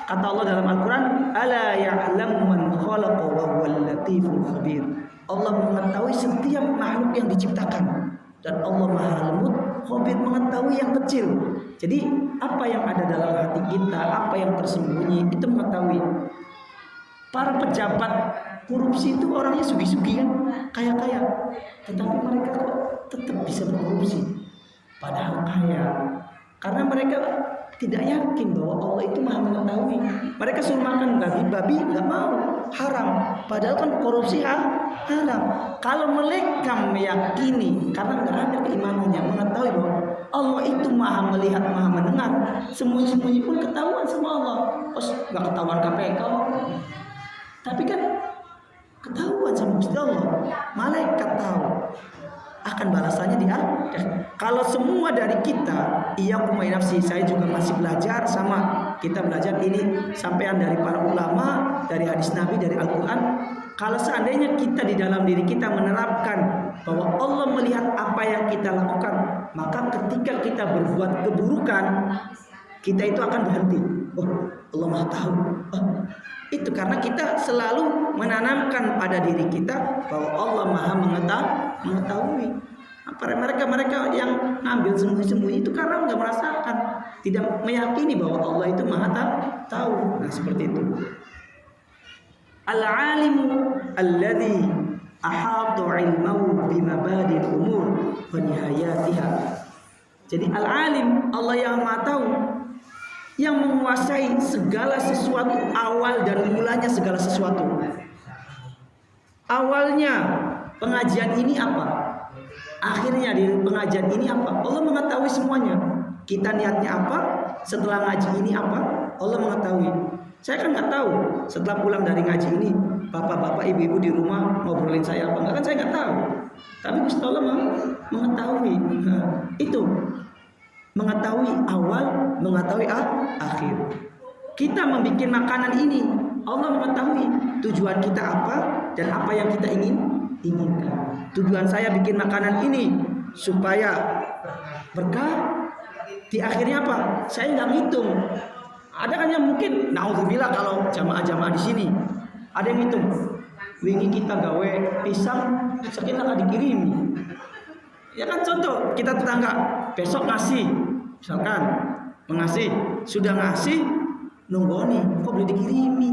kata Allah dalam Al-Quran, ala ya'lamu man khalaqa wa huwal latiful khabir. Allah mengetahui setiap makhluk yang diciptakan, dan Allah Maha Lembut khabir, mengetahui yang kecil. Jadi apa yang ada dalam hati kita, apa yang tersembunyi, itu mengetahui. Para pejabat korupsi itu orangnya sugi-sugi kan, kaya-kaya, tetapi mereka kok tetap bisa berkorupsi padahal kaya, karena mereka tidak yakin bahwa Allah itu Maha mengetahui. Mereka suruh makan babi nggak mau, haram, padahal kan korupsi haram. Kalau mereka meyakini, karena nggak ada keimanannya, mengetahui bahwa Allah itu Maha melihat, Maha mendengar, sembunyi-sembunyi pun ketahuan sama Allah. Nggak ketahuan KPK, tapi kan ketahuan sama Gusti Allah. Malaikat tahu, akan balasannya di akhirat. Kalau semua dari kita, iyyakum wa nafsi, saya juga masih belajar, sama kita belajar ini sampaian dari para ulama, dari hadis Nabi, dari Al-Quran. Kalau seandainya kita di dalam diri kita menerapkan bahwa Allah melihat apa yang kita lakukan, maka ketika kita berbuat keburukan, kita itu akan berhenti. Oh, Allah Maha tahu. Itu karena kita selalu menanamkan pada diri kita bahwa Allah Maha mengetahui. Mereka yang ngambil sembunyi-sembunyi itu karena nggak merasakan, tidak meyakini bahwa Allah itu Maha tahu. Nah, seperti itu. Al-alimu alladhi ahata ilmahu bimabadil umur wa nihayatiha. Jadi al-alim, Allah yang Maha tahu, yang menguasai segala sesuatu, awal dan mulanya segala sesuatu. Awalnya pengajian ini apa? Akhirnya di pengajian ini apa? Allah mengetahui semuanya. Kita niatnya apa? Setelah ngaji ini apa? Allah mengetahui. Saya kan nggak tahu setelah pulang dari ngaji ini, bapak-bapak, ibu-ibu di rumah ngobrolin saya apa enggak, kan saya nggak tahu. Tapi Gusti Allah mengetahui. Nah, itu mengetahui awal, mengetahui akhir. Kita membuat makanan ini, Allah mengetahui tujuan kita apa dan apa yang kita inginkan. Tujuan saya bikin makanan ini supaya berkah. Di akhirnya apa? Saya nggak ngitung. Ada kan yang mungkin, naudzubillah kalau jamaah-jamaah di sini, ada yang ngitung. Wingi kita gawe pisang, sekian lah dikirimi. Ya kan contoh, kita tetangga besok ngasih, misalkan mengasih, sudah ngasih, nunggoni, kok boleh dikirimi?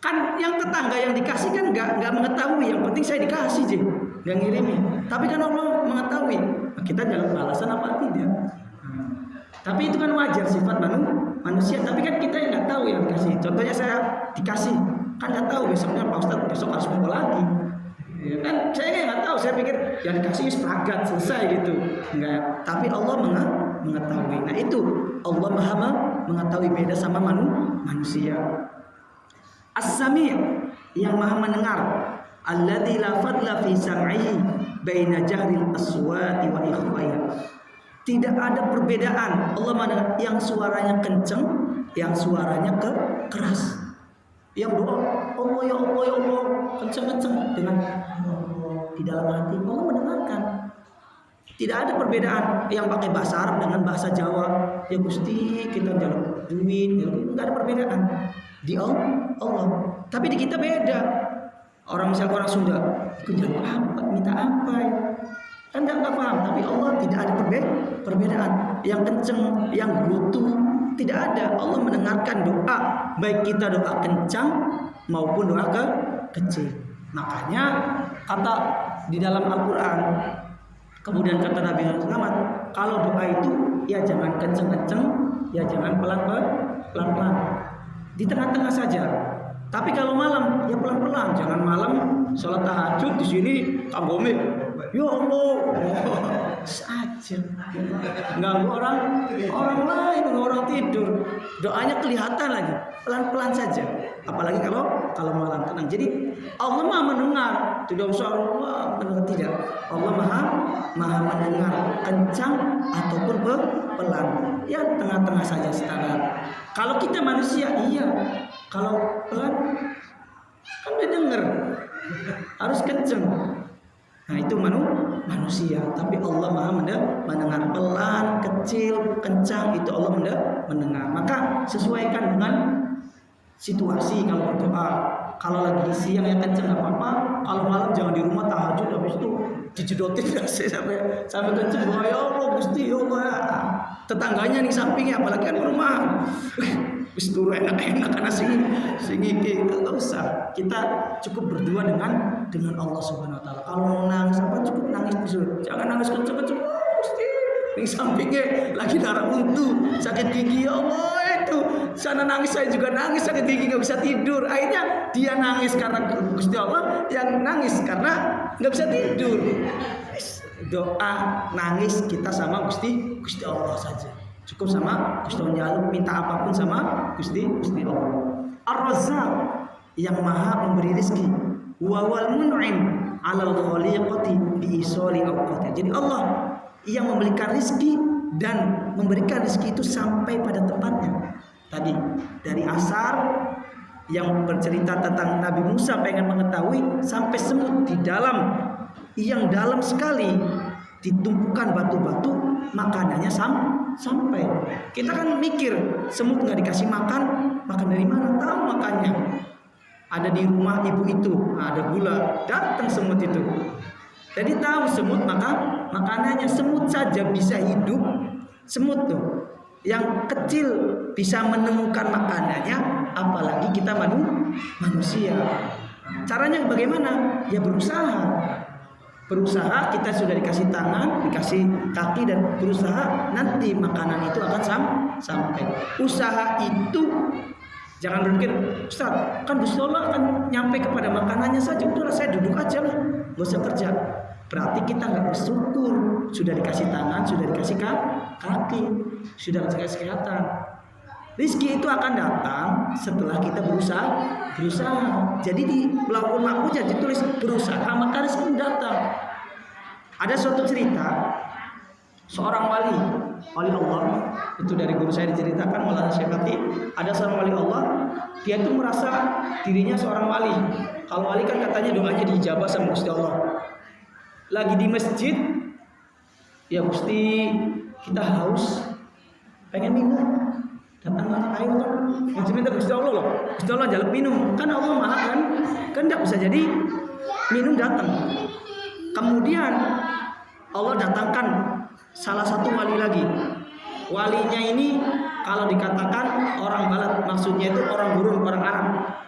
Kan yang tetangga yang dikasih kan nggak mengetahui, yang penting saya dikasih aja, nggak ngirimi. Tapi kan Allah mengetahui, kita jalan balasan apa tidak. Tapi itu kan wajar sifat manusia. Tapi kan kita yang nggak tahu yang dikasih. Contohnya saya dikasih, kan nggak tahu besoknya Pak Ustadz besok harus mau lagi. Ya kan saya nggak tahu. Saya pikir yang dikasih sepakat selesai gitu. Enggak. Tapi Allah mengetahui. Nah itu Allah Maha mengetahui, beda sama manusia. As-Sami' yang Maha mendengar. Alladzi la fadla fi sam'ihi baina jahril aswati wa ikhfaiha. Tidak ada perbedaan Allah mendengar yang suaranya kenceng, yang suaranya keras. Yang doa Allah ya Allah ya Allah kenceng-kenceng dengan di dalam hati Allah mendengarkan. Tidak ada perbedaan yang pakai bahasa Arab dengan bahasa Jawa. Ya Gusti kita jalan duit, enggak ada perbedaan di Allah. Tapi di kita beda. Orang misalnya orang Sunda, itu jalan apa, minta apa ya? Kan enggak paham, tapi Allah tidak ada perbedaan. Yang kenceng, yang gerutu, tidak ada. Allah mendengarkan doa, baik kita doa kencang maupun doa kecil. Makanya kata di dalam Al-Quran, kemudian kata Nabi Muhammad, kalau doa itu ya jangan kenceng-kenceng, ya jangan pelan-pelan, di tengah-tengah saja. Tapi kalau malam ya pelan-pelan, jangan malam sholat tahajud di sini kambome. Ya Allah, saja ganggu orang lain, orang tidur. Doanya kelihatan lagi, pelan-pelan saja. Apalagi kalau malam tenang. Jadi Allah Maha mendengar, tidak usah Allah mendengar, tidak. Allah Maha mendengar kencang ataupun pelan. Ya tengah-tengah saja standar. Kalau kita manusia, iya. Kalau pelan kan udah denger, harus kenceng. Nah itu manusia. Tapi Allah Maha mendengar, pelan, kecil, kencang, itu Allah mendengar. Maka sesuaikan dengan situasi. Kalau berdoa, kalau lagi siang ya kenceng nggak apa-apa. Kalau malam jangan di rumah tahajud, habis itu dijedotin sampai kenceng. Ya Allah Gusti, ya Allah. Tetangganya nih sampingnya, apalagi kan rumah. Wis turu enak-enak karena sing iki enggak usah. Kita cukup berdua dengan Allah Subhanahu wa taala. Kalau mau nangis apa cukup nangis dulu. Jangan nangis kenceng-kenceng. Gusti, ning sampingnya lagi darah untu, sakit gigi, ya Allah itu. Sana nangis, saya juga nangis, sakit gigi enggak bisa tidur. Akhirnya dia nangis karena Gusti Allah, yang nangis karena enggak bisa tidur. Doa nangis kita sama Gusti Allah saja. Cukup sama Gusti Allah, minta apapun sama Gusti Allah. Ar-Razzaq yang Maha memberi rezeki, wa wal mun'im 'alal khaliqati bi isali awqati. Jadi Allah yang memberikan rezeki dan memberikan rezeki itu sampai pada tempatnya. Tadi dari asar yang bercerita tentang Nabi Musa pengen mengetahui sampai semut di dalam yang dalam sekali ditumpukan batu-batu, makanannya sampai. Kita kan mikir semut nggak dikasih makan dari mana? Tahu makannya ada di rumah ibu itu, ada gula, datang semut itu. Jadi tahu semut makanannya. Semut saja bisa hidup, semut tuh yang kecil bisa menemukan makanannya, apalagi kita manusia. Caranya bagaimana? Ya berusaha. Berusaha, kita sudah dikasih tangan, dikasih kaki, dan berusaha nanti makanan itu akan sampai. Usaha itu jangan berpikir, Ustaz, kan Gusti Allah akan nyampe kepada makanannya saja. Udahlah saya duduk aja lah, gak usah kerja. Berarti kita nggak bersyukur. Sudah dikasih tangan, sudah dikasih kaki, sudah dikasih kesehatan. Rizki itu akan datang setelah kita berusaha. Jadi di Lauhul Mahfuz ditulis berusaha maka rezeki datang. Ada suatu cerita seorang wali Allah, itu dari guru saya diceritakan Maulana Syekh Fatih. Ada seorang wali Allah, dia itu merasa dirinya seorang wali. Kalau wali kan katanya doanya diijabah sama Gusti Allah. Lagi di masjid, ya Gusti, kita haus, pengen minum. Datanglah air kan, masih minta Gusti Allah loh. Gusti Allah jaluk minum, kan Allah maha kan tidak bisa jadi minum datang. Kemudian Allah datangkan salah satu wali lagi. Walinya ini kalau dikatakan orang Balat, maksudnya itu orang Gurun, orang Arab.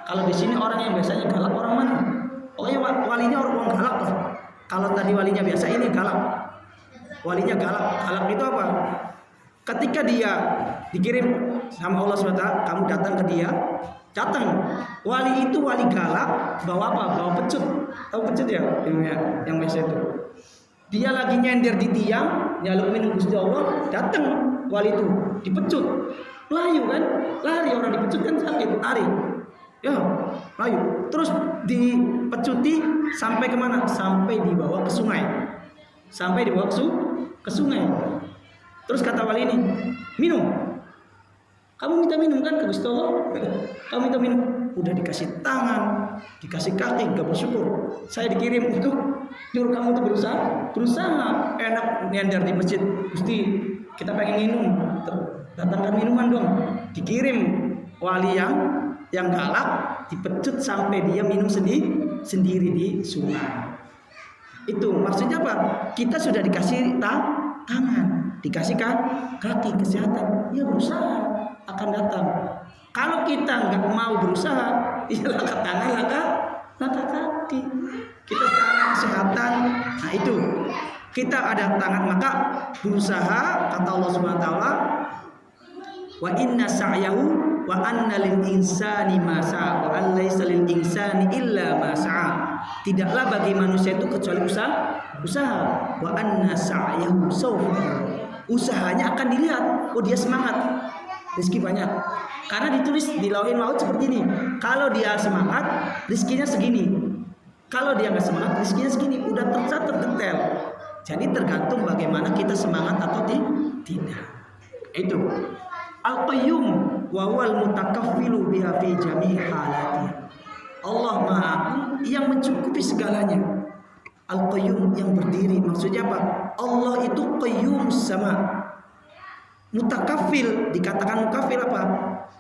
Kalau di sini orang yang biasanya galak orang mana? Pokoknya walinya orang galak lah. Kalau tadi walinya biasa, ini galak. Walinya galak. Galak itu apa? Ketika dia dikirim sama Allah SWT, kamu datang ke dia, datang. Wali itu wali galak, bawa apa? Bawa pecut. Tahu pecut ya? Yang biasa itu. Dia lagi nyender di tiang, nyaluk minum Gusti Allah, datang wali itu, dipecut. Layu kan? Lari, orang dipecut kan sakit, lari. Ya, layu. Terus dipecuti sampai kemana? Sampai dibawa ke sungai. Sampai dibawa ke sungai. Terus kata wali ini, minum. Kamu minta minum kan ke Gusti Allah? Kamu minta minum. Udah dikasih tangan, dikasih kaki, gak bersyukur. Saya dikirim untuk nyuruh kamu untuk berusaha. Enak nyender di masjid. Gusti, kita pengen minum. Datangkan minuman dong. Dikirim wali yang galak, dipecut sampai dia minum sendiri di sungai. Itu maksudnya apa? Kita sudah dikasih tangan, dikasih kaki, kesehatan, ya berusaha akan datang. Kalau kita nggak mau berusaha, ya laka tangan, laka kaki. Kita tangan kesehatan, nah itu kita ada tangan maka berusaha. Kata Allah Subhanahu Wa Taala, wa inna sa'yahu wa anna lil insani ma sa'a wa an laisa lil insani illa ma sa'a. Tidaklah bagi manusia itu kecuali usaha. Wa anna sa'yahu sawfa. Usahanya akan dilihat. Oh, dia semangat, rezeki banyak. Karena ditulis di Lauhul Mahfuz seperti ini. Kalau dia semangat, rezekinya segini. Kalau dia nggak semangat, rezekinya segini. Udah tercatat detail. Jadi tergantung bagaimana kita semangat atau tidak. Itu Al-Qayyum wa huwal mutakaffilu biha fi jami'i halati. Allah Maha yang mencukupi segalanya. Al-Qayyum yang berdiri, maksudnya apa? Allah itu qayyum sama. Mutakaffil, dikatakan mukafil apa?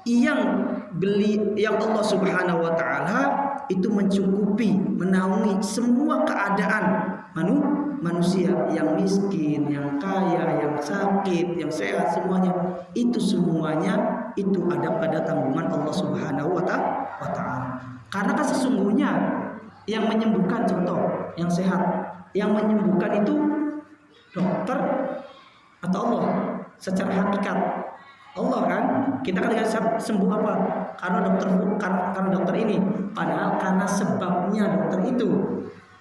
Yang Allah Subhanahu wa taala itu mencukupi, menaungi semua keadaan manusia, yang miskin, yang kaya, yang sakit, yang sehat, semuanya itu ada pada tanggungan Allah Subhanahu wa taala. Karena kan sesungguhnya yang menyembuhkan, contoh yang sehat, yang menyembuhkan itu dokter atau Allah? Secara hakikat Allah kan. Kita kan sembuh apa? Karena dokter ini, padahal karena sebabnya dokter itu.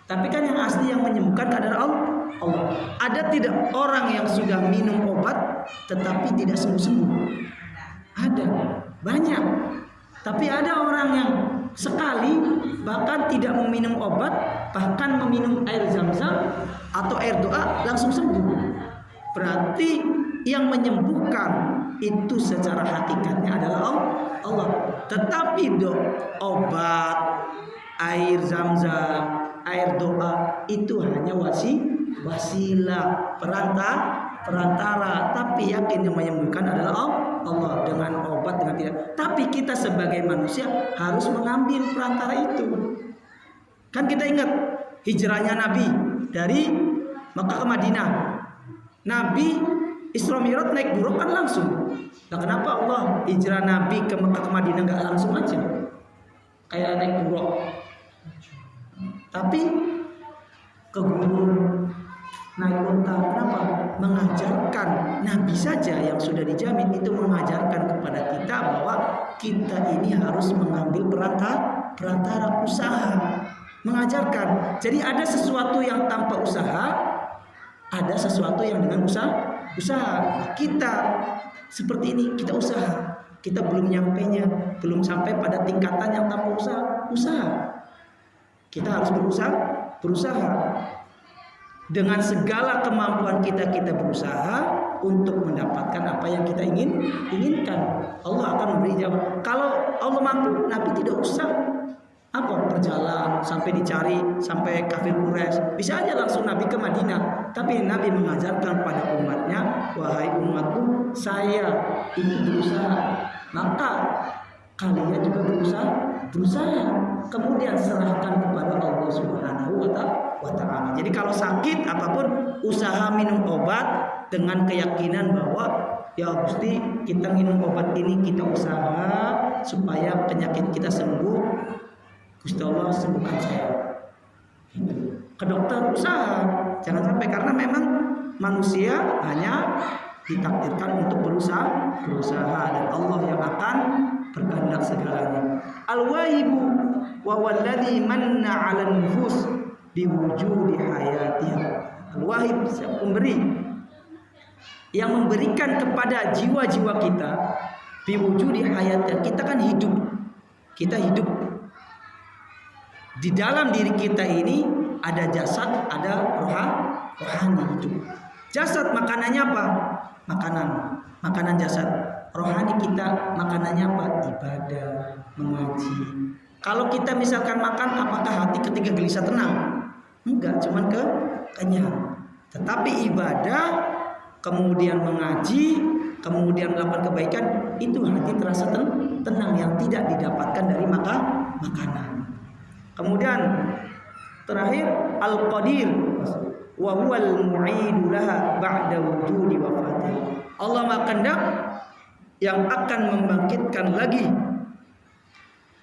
Tapi kan yang asli yang menyembuhkan adalah Allah. Ada tidak orang yang sudah minum obat tetapi tidak sembuh-sembuh? Ada, banyak. Tapi ada orang yang sekali bahkan tidak meminum obat, bahkan meminum air zam-zam atau air doa langsung sembuh. Berarti yang menyembuhkan itu secara hakikatnya adalah Allah. Tetapi obat, air zam-zam, air doa itu hanya wasilah, perantara. Tapi yakin yang menyembuhkan adalah Allah. Dengan obat, dengan tidak. Tapi kita sebagai manusia harus mengambil perantara itu. Kan kita ingat hijrahnya Nabi dari Makkah ke Madinah. Nabi Isra Mi'raj naik buruk kan langsung. Nah, kenapa Allah hijrah Nabi ke Mekah ke Madinah nggak langsung aja? Kayak naik buruk. Tapi ke gunung naik unta, kenapa? Mengajarkan Nabi saja yang sudah dijamin itu mengajarkan kepada kita bahwa kita ini harus mengambil perantara usaha, mengajarkan. Jadi ada sesuatu yang tanpa usaha, ada sesuatu yang dengan usaha. Kita seperti ini, kita usaha, kita belum nyampainya, belum sampai pada tingkatan yang tanpa usaha. Kita harus berusaha. Dengan segala kemampuan kita berusaha untuk mendapatkan apa yang kita inginkan. Allah akan memberi jawaban. Kalau Allah mampu, Nabi tidak usah berjalan sampai dicari sampai kafir Quraisy. Bisa aja langsung Nabi ke Madinah. Tapi Nabi mengajarkan pada umatnya, wahai umatku, saya itu berusaha, maka kalian juga berusaha. Kemudian serahkan kepada Allah Subhanahu wa ta'ala. Jadi kalau sakit apapun, usaha minum obat dengan keyakinan bahwa ya Gusti, kita minum obat ini, kita usaha supaya penyakit kita sembuh. Gusti Allah sembuhkan saya. Ke dokter usaha, jangan sampai, karena memang manusia hanya ditakdirkan untuk berusaha dan Allah yang akan berkehendak segalanya. Al-wahibu wa walladhi manna 'alan nufus biwujudi hayatiha. Al-wahib, pemberi yang memberikan kepada jiwa-jiwa kita biwujudi hayatiha. Kita kan hidup. Di dalam diri kita ini ada jasad, ada rohani hidup. Jasad makanannya apa? Makanan jasad. Rohani kita makanannya apa? Ibadah, mengaji. Kalau kita misalkan makan, apakah hati ketika gelisah tenang? Enggak, cuman kenyang. Tetapi ibadah, kemudian mengaji, kemudian melakukan kebaikan, itu hati terasa tenang yang tidak didapatkan dari makanan. Kemudian terakhir al-qadir wa huwal mu'idu laha ba'da wujudi wafatih. Allah Maha Kehendak yang akan membangkitkan lagi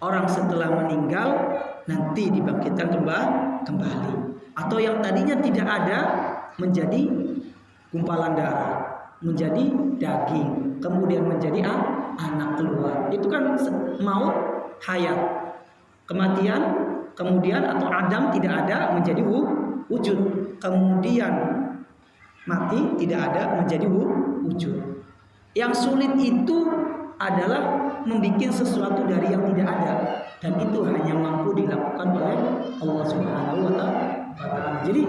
orang setelah meninggal, nanti dibangkitkan kembali. Atau yang tadinya tidak ada menjadi gumpalan darah, menjadi daging, kemudian menjadi anak keluar. Itu kan maut, hayat, kematian, kemudian atau Adam tidak ada menjadi wujud, kemudian mati tidak ada menjadi wujud. Yang sulit itu adalah membuat sesuatu dari yang tidak ada, dan itu hanya mampu dilakukan oleh Allah Subhanahu wa ta'ala. Jadi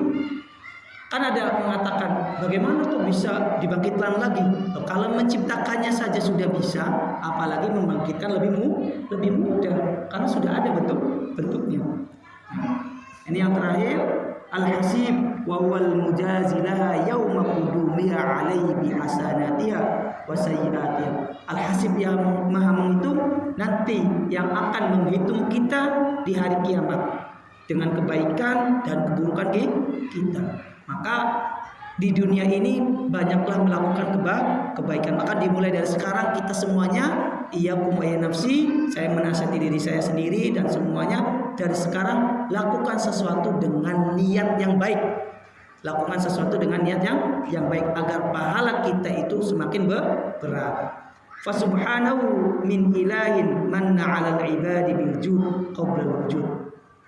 kan ada mengatakan, bagaimana tuh bisa dibangkitkan lagi? Kalau menciptakannya saja sudah bisa, apalagi membangkitkan lebih mudah, karena sudah ada bentuknya. Ini yang terakhir, al-hasib wa huwal mujazilaha yauma qudumiha alaihi bihasanatiha wa sayyiatiha. Al-hasib yang maha menghitung, nanti yang akan menghitung kita di hari kiamat dengan kebaikan dan keburukan kita. Maka di dunia ini banyaklah melakukan kebaikan. Maka dimulai dari sekarang kita semuanya, iyyakum wa nafsi, saya menasihati diri saya sendiri dan semuanya, dari sekarang lakukan sesuatu dengan niat yang baik. Lakukan sesuatu dengan niat yang baik agar pahala kita itu semakin berat. Fa subhanahu min ilahin manna 'alal ibadi bil jud qabla wujud.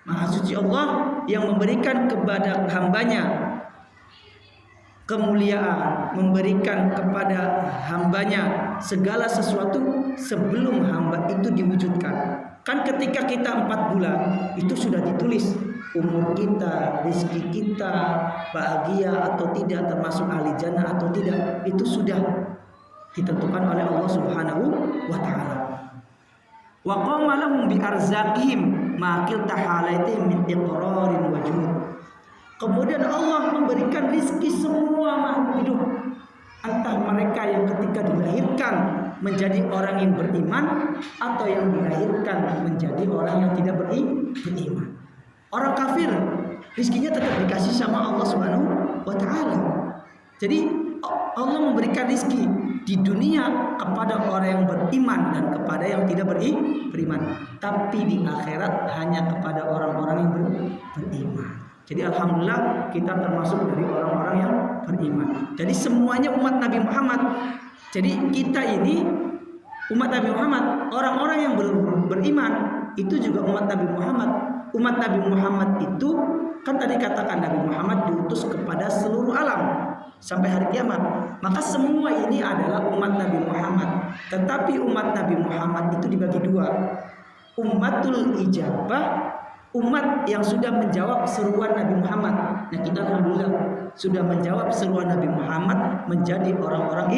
Maha suci Allah yang memberikan kepada hambanya kemuliaan, memberikan kepada hambanya segala sesuatu sebelum hamba itu diwujudkan. Kan ketika kita 4 bulan itu sudah ditulis umur kita, rezeki kita, bahagia atau tidak, termasuk ahli jannah atau tidak, itu sudah ditentukan oleh Allah Subhanahu wa ta'ala. Wa qama lahum bi arzaqihim ma qilta halaitihim min iqrarin wa juhud. Kemudian Allah memberikan rizki semua makhluk hidup, entah mereka yang ketika dilahirkan menjadi orang yang beriman atau yang dilahirkan menjadi orang yang tidak beriman. Orang kafir rizkinya tetap dikasih sama Allah Subhanahu wa ta'ala. Jadi Allah memberikan rizki di dunia kepada orang yang beriman dan kepada yang tidak beriman. Tapi di akhirat hanya kepada orang-orang yang beriman. Jadi alhamdulillah kita termasuk dari orang-orang yang beriman. Jadi semuanya umat Nabi Muhammad. Jadi kita ini umat Nabi Muhammad, orang-orang yang beriman itu juga umat Nabi Muhammad. Umat Nabi Muhammad itu kan tadi katakan Nabi Muhammad diutus kepada seluruh alam sampai hari kiamat. Maka semua ini adalah umat Nabi Muhammad. Tetapi umat Nabi Muhammad itu dibagi dua. Ummatul ijabah, umat yang sudah menjawab seruan Nabi Muhammad. Nah, kita alhamdulillah sudah menjawab seruan Nabi Muhammad menjadi orang-orang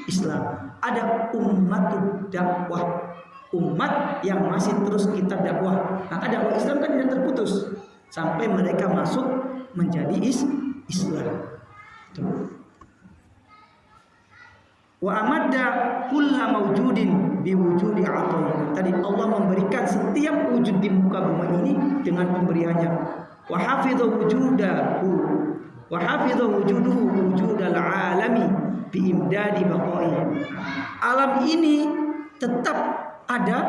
Islam. Ada ummatul dakwah, umat yang masih terus kita dakwah. Maka dakwah Islam kan tidak terputus sampai mereka masuk menjadi Islam. Wa amadda kulla mawjudin biwujudi atayna. Tadi Allah memberikan setiap wujud di muka bumi ini dengan pemberiannya. Wa hafidha wujudahu wa hafidha wujuduhu wujudal alami bi imdadi baqai. Alam ini tetap ada.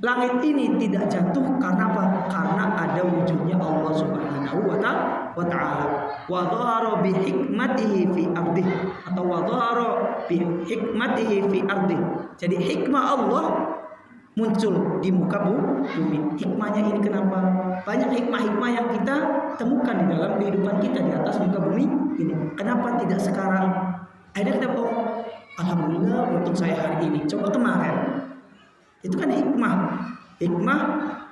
Langit ini tidak jatuh karena apa? Karena ada wujudnya Allah Subhanahu wa ta'ala. Wa dhara bi hikmatihi fi ardih, atau wa dhara bi hikmatihi fi ardih. Jadi hikmah Allah muncul di muka bumi. Hikmahnya ini kenapa? Banyak hikmah-hikmah yang kita temukan di dalam kehidupan kita di atas muka bumi ini. Kenapa tidak sekarang? Akhirnya kita alhamdulillah untuk saya hari ini. Coba kemarin. Itu kan hikmah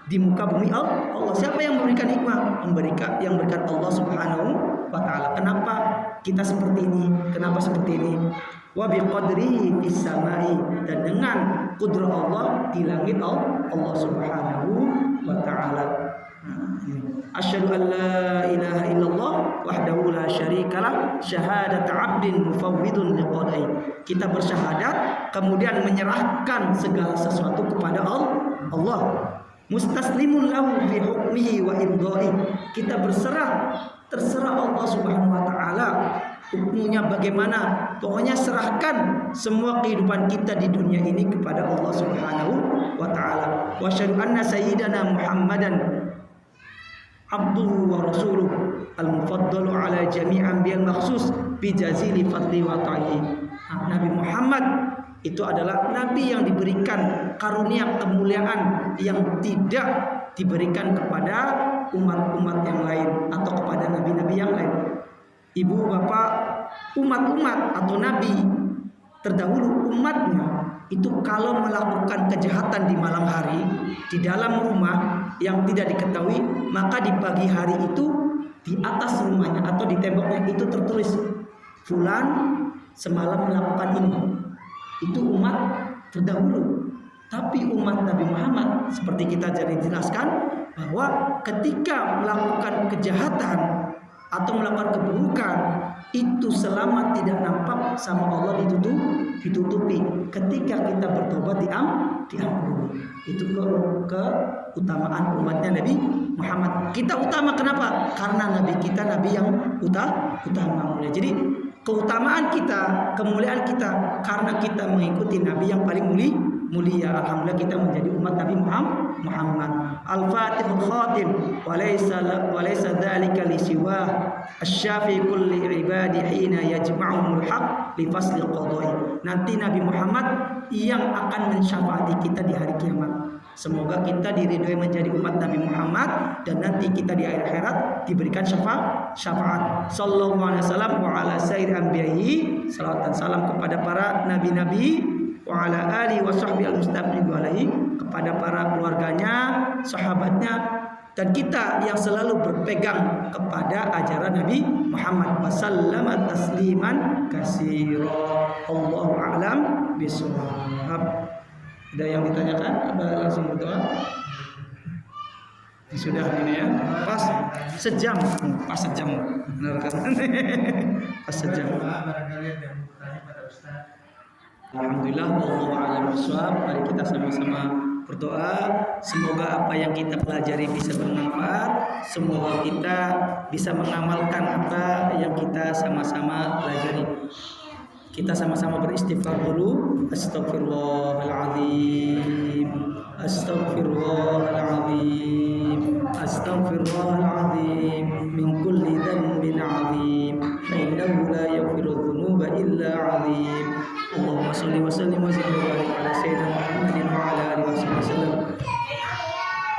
di muka bumi Allah. Siapa yang memberikan hikmah? Yang berikan Allah Subhanahu wa ta'ala. Kenapa kita seperti ini? Kenapa seperti ini? Wa biqadrihi fis samai, dan dengan kudrah Allah di langit Allah Subhanahu wa ta'ala. Asyhadu an la ilaha illallah wahdahu la syarikalah syahadat 'abdin mufawwidun liqadai. Kita bersyahadat kemudian menyerahkan segala sesuatu kepada Allah. Mustaslimun lahu fi hukmihi wa imdai. Kita terserah Allah Subhanahu wa taala hukumnya bagaimana. Pokoknya serahkan semua kehidupan kita di dunia ini kepada Allah Subhanahu wa taala. Wa asyhadu anna sayyidana Muhammadan abduhu wa rasuluh al-mufaddalu ala jami' anbiyal makhsus bi jazili fadli wa ta'i. Nabi Muhammad itu adalah nabi yang diberikan karunia kemuliaan yang tidak diberikan kepada umat-umat yang lain atau kepada nabi-nabi yang lain. Ibu bapak, umat-umat atau nabi terdahulu, umatnya itu kalau melakukan kejahatan di malam hari di dalam rumah yang tidak diketahui, maka di pagi hari itu di atas rumahnya atau di temboknya itu tertulis fulan semalam melakukan ini. Itu umat terdahulu. Tapi umat Nabi Muhammad seperti kita jadi jelaskan bahwa ketika melakukan kejahatan atau melakukan keburukan itu selama tidak nampak sama Allah ditutupi. Ketika kita bertobat diampuni. Itu keutamaan umatnya Nabi Muhammad. Kita utama kenapa? Karena Nabi kita Nabi yang utama. Jadi keutamaan kita, kemuliaan kita karena kita mengikuti Nabi yang paling mulia. Alhamdulillah kita menjadi umat Nabi Muhammad. Al-Fatihul Khatim wa laysa dzalika li siwa asy-syafi kulli ibadi hina yajma'ul haq li fasli qada'i. Nanti Nabi Muhammad yang akan mensyafaati kita di hari kiamat. Semoga kita diridhoi menjadi umat Nabi Muhammad dan nanti kita di akhirat diberikan syafaat. Sallallahu alaihi wasallam wa ala sayyidil anbiya'i. Salawat dan salam kepada para nabi-nabi wa ala alihi wa sahbihi al-mustaqim alaihi, kepada para keluarganya, sahabatnya, dan kita yang selalu berpegang kepada ajaran Nabi Muhammad wasallama tasliman katsira. Allahu a'lam bishawab. Ada yang ditanyakan? Apa langsung berdoa? Sudah ini ya. Pas sejam. Pas sejam. Benar kan? Pas sejam. Alhamdulillah, wallahu a'lam bishawab. Mari kita sama-sama berdoa. Semoga apa yang kita pelajari bisa bermanfaat. Semoga kita bisa mengamalkan apa yang kita sama-sama pelajari. Kita sama-sama beristighfar dulu. Astaghfirullahaladzim, astaghfirullahaladzim, astaghfirullahaladzim min kulli dhanbin 'adzim, fa innahu la yaghfiru dzunuba illa 'adzim. Allahumma shalli wa sallim wa zid wa barik ala sayyidina Muhammadin wa ala alihi wasallam.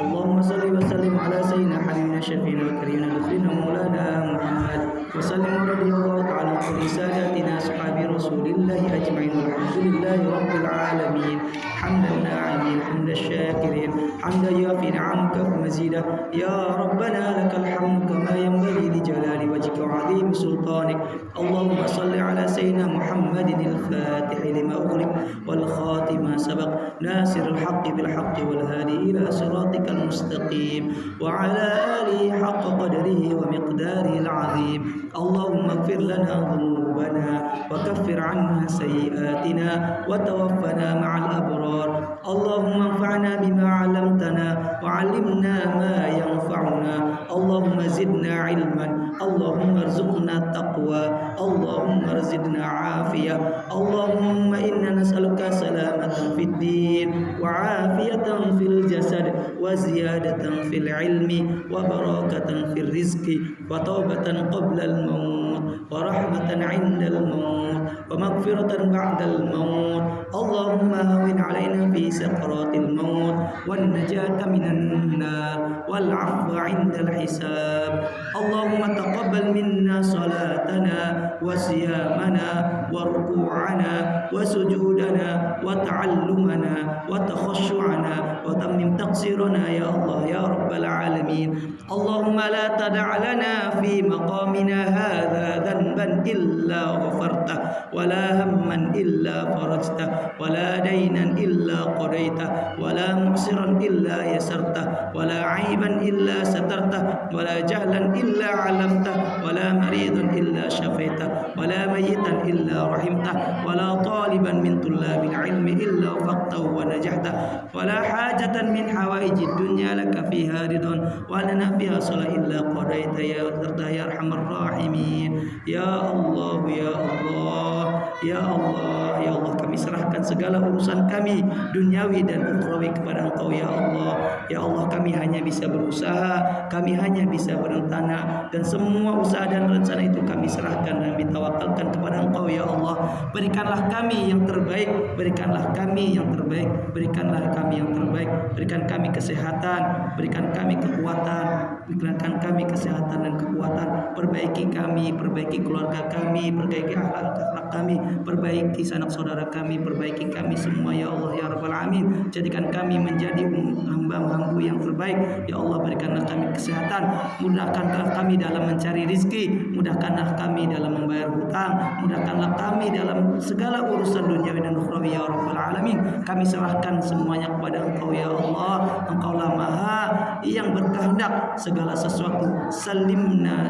Allahumma shalli wa sallim ala sayyidina habibina syafiina wa karimina nabiyina maulana Muhammad wa sallim radhiyallahu ta'ala an sadatina ashabi rasulillahi ajma'in walhamdulillahi rabbil alamin. Hamdan na'imin hamdan syakirin hamdan yafi ni'amaka wa mazida ya rabbana lakal hamdu kama yanbaghi li jalali wajhika wa 'azimi sultanik. Allahumma shalli ala sayyidina Muhammadin al-fatih lima ughliq wal khatim ma sabaq nasiril haqqi bil haqqi wal hadi ila siratikal mustaqim wa ala alihi haqqa qadrihi wa miqdarihi al-'azim. Allahumma ighfir lana dhunubana wa kaffir 'anna sayyi'atina wa tawaffana ma'al abrar. Allahumma anfa'na bima 'allamtana wa 'allimna ma yanfa'una. Allahumma zidna 'ilman, Allahumma arzuqna taqwa, Allahumma zidna 'afiyah. Allahumma inna nas'aluka salamatan fid din wa 'afiyatan fil jasad wa ziyadatan fil ilmi wa barakatan fil rizqi wa taubatan qabla al maut wa rahmatan 'inda al maut wa maghfiratan ba'da al maut. Allahumma hawwin 'alaina fi sakaratil maut wan najata minan nar wal 'afwa 'inda al hisab. Allahumma taqabbal minna salatana wa siyamana wa ruku'ana wa sujudana wa ta'allumana wa takhashu'ana wa tammim taqsirana ya Allah ya rabbal alamin. Allahumma la tada' lana fi maqamina hadha dhanban illa ghafarta wa la hamman illa farajta wa la daynan illa qadaita wa la mu'siran illa yasarta wa la 'aiban illa satarta wa la jahlan illa 'alamta wa la maridan illa shafaita wa la mayyitan illa rahimta wa la taliban min tullabil ilmi illa wafaqtahu wa najahta wa la hajatan min hawaijid dunya laka fiha ridwan wa lana fiha salah illa qadaita ya darda ya arhamar rahimin. Ya Allah ya Allah ya Allah ya Allah, kami serahkan segala urusan kami duniawi dan ukhrawi kepada Engkau ya Allah. Ya Allah, kami hanya bisa berusaha, kami hanya bisa berencana, dan semua usaha dan rencana itu kami serahkan dan ditawakalkan kepada Engkau ya Allah. Berikanlah kami yang terbaik, berikanlah kami yang terbaik, berikanlah kami yang terbaik, berikan kami kesehatan, berikan kami kekuatan, berikan kami kesehatan dan kekuatan. Perbaiki kami, perbaiki keluarga kami, perbaiki akhlak kami, perbaiki sanak saudara kami, perbaiki kami semua ya Allah ya Rabbal Alamin. Jadikan kami menjadi hamba-hamba yang terbaik ya Allah. Berikanlah kami kesehatan, mudahkanlah kami dalam mencari rizki, mudahkanlah kami dalam membayar hutang, mudahkanlah kami dalam segala urusan duniawi dan ukhrawi ya Rabbal Alamin. Kami serahkan semuanya kepada Engkau ya Allah. Engkaulah Maha yang berkehendak segala sesuatu. Sallamna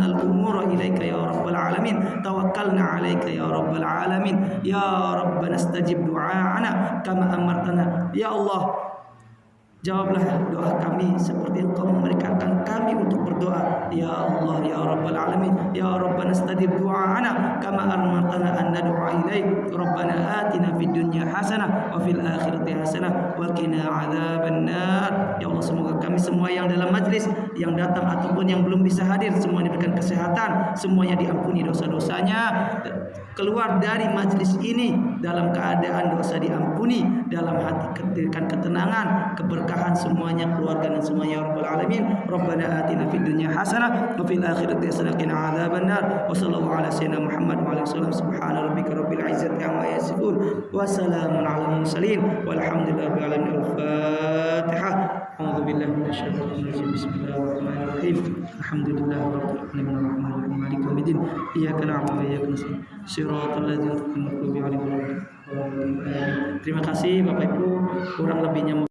al-umura ilaika ya Rabbal Alamin, tawakkalna alaika ya Rabbal Alamin. Ya Rabbana istajib du'a'ana kama amartana. Ya Allah, jawablah doa kami seperti Engkau memerintahkan kami untuk berdoa ya Allah ya Rabbal Alamin. Ya Rabbana istajib du'a'ana kama amartana an nad'a ilaik. Rabbana atina fid dunya hasanah wa fil akhirati hasanah wa qina adzabannar. Ya Allah, semoga kami semua yang dalam majlis, yang datang ataupun yang belum bisa hadir, semuanya diberikan kesehatan, semuanya diampuni dosa-dosanya, keluar dari majlis ini dalam keadaan dosa diampuni, dalam hati diberikan ketenangan, keberkahan semuanya, keluarga dan semuanya ya Rabbal Alamin. Rabbana atina fid dunya hasanah wa fil akhirati hasanah qina adzabannar. Wa sallallahu ala sayyidina Muhammad wa alihi wasallam. Subhana rabbika rabbil izzati amma yasifun wa salamun alal mursalin walhamdulillahi rabbil alamin. Al-Fatihah. A'udzu billahi minasyaitonir rajim. Bismillahirrahmanirrahim. Alhamdulillahi rabbil alamin arrahmanir rahim maliki yaumiddin. Iyyaka na'budu wa iyyaka nasta'in. Shiratal ladzina an'amta 'alaihim. Terima kasih Bapak Ibu, kurang lebihnya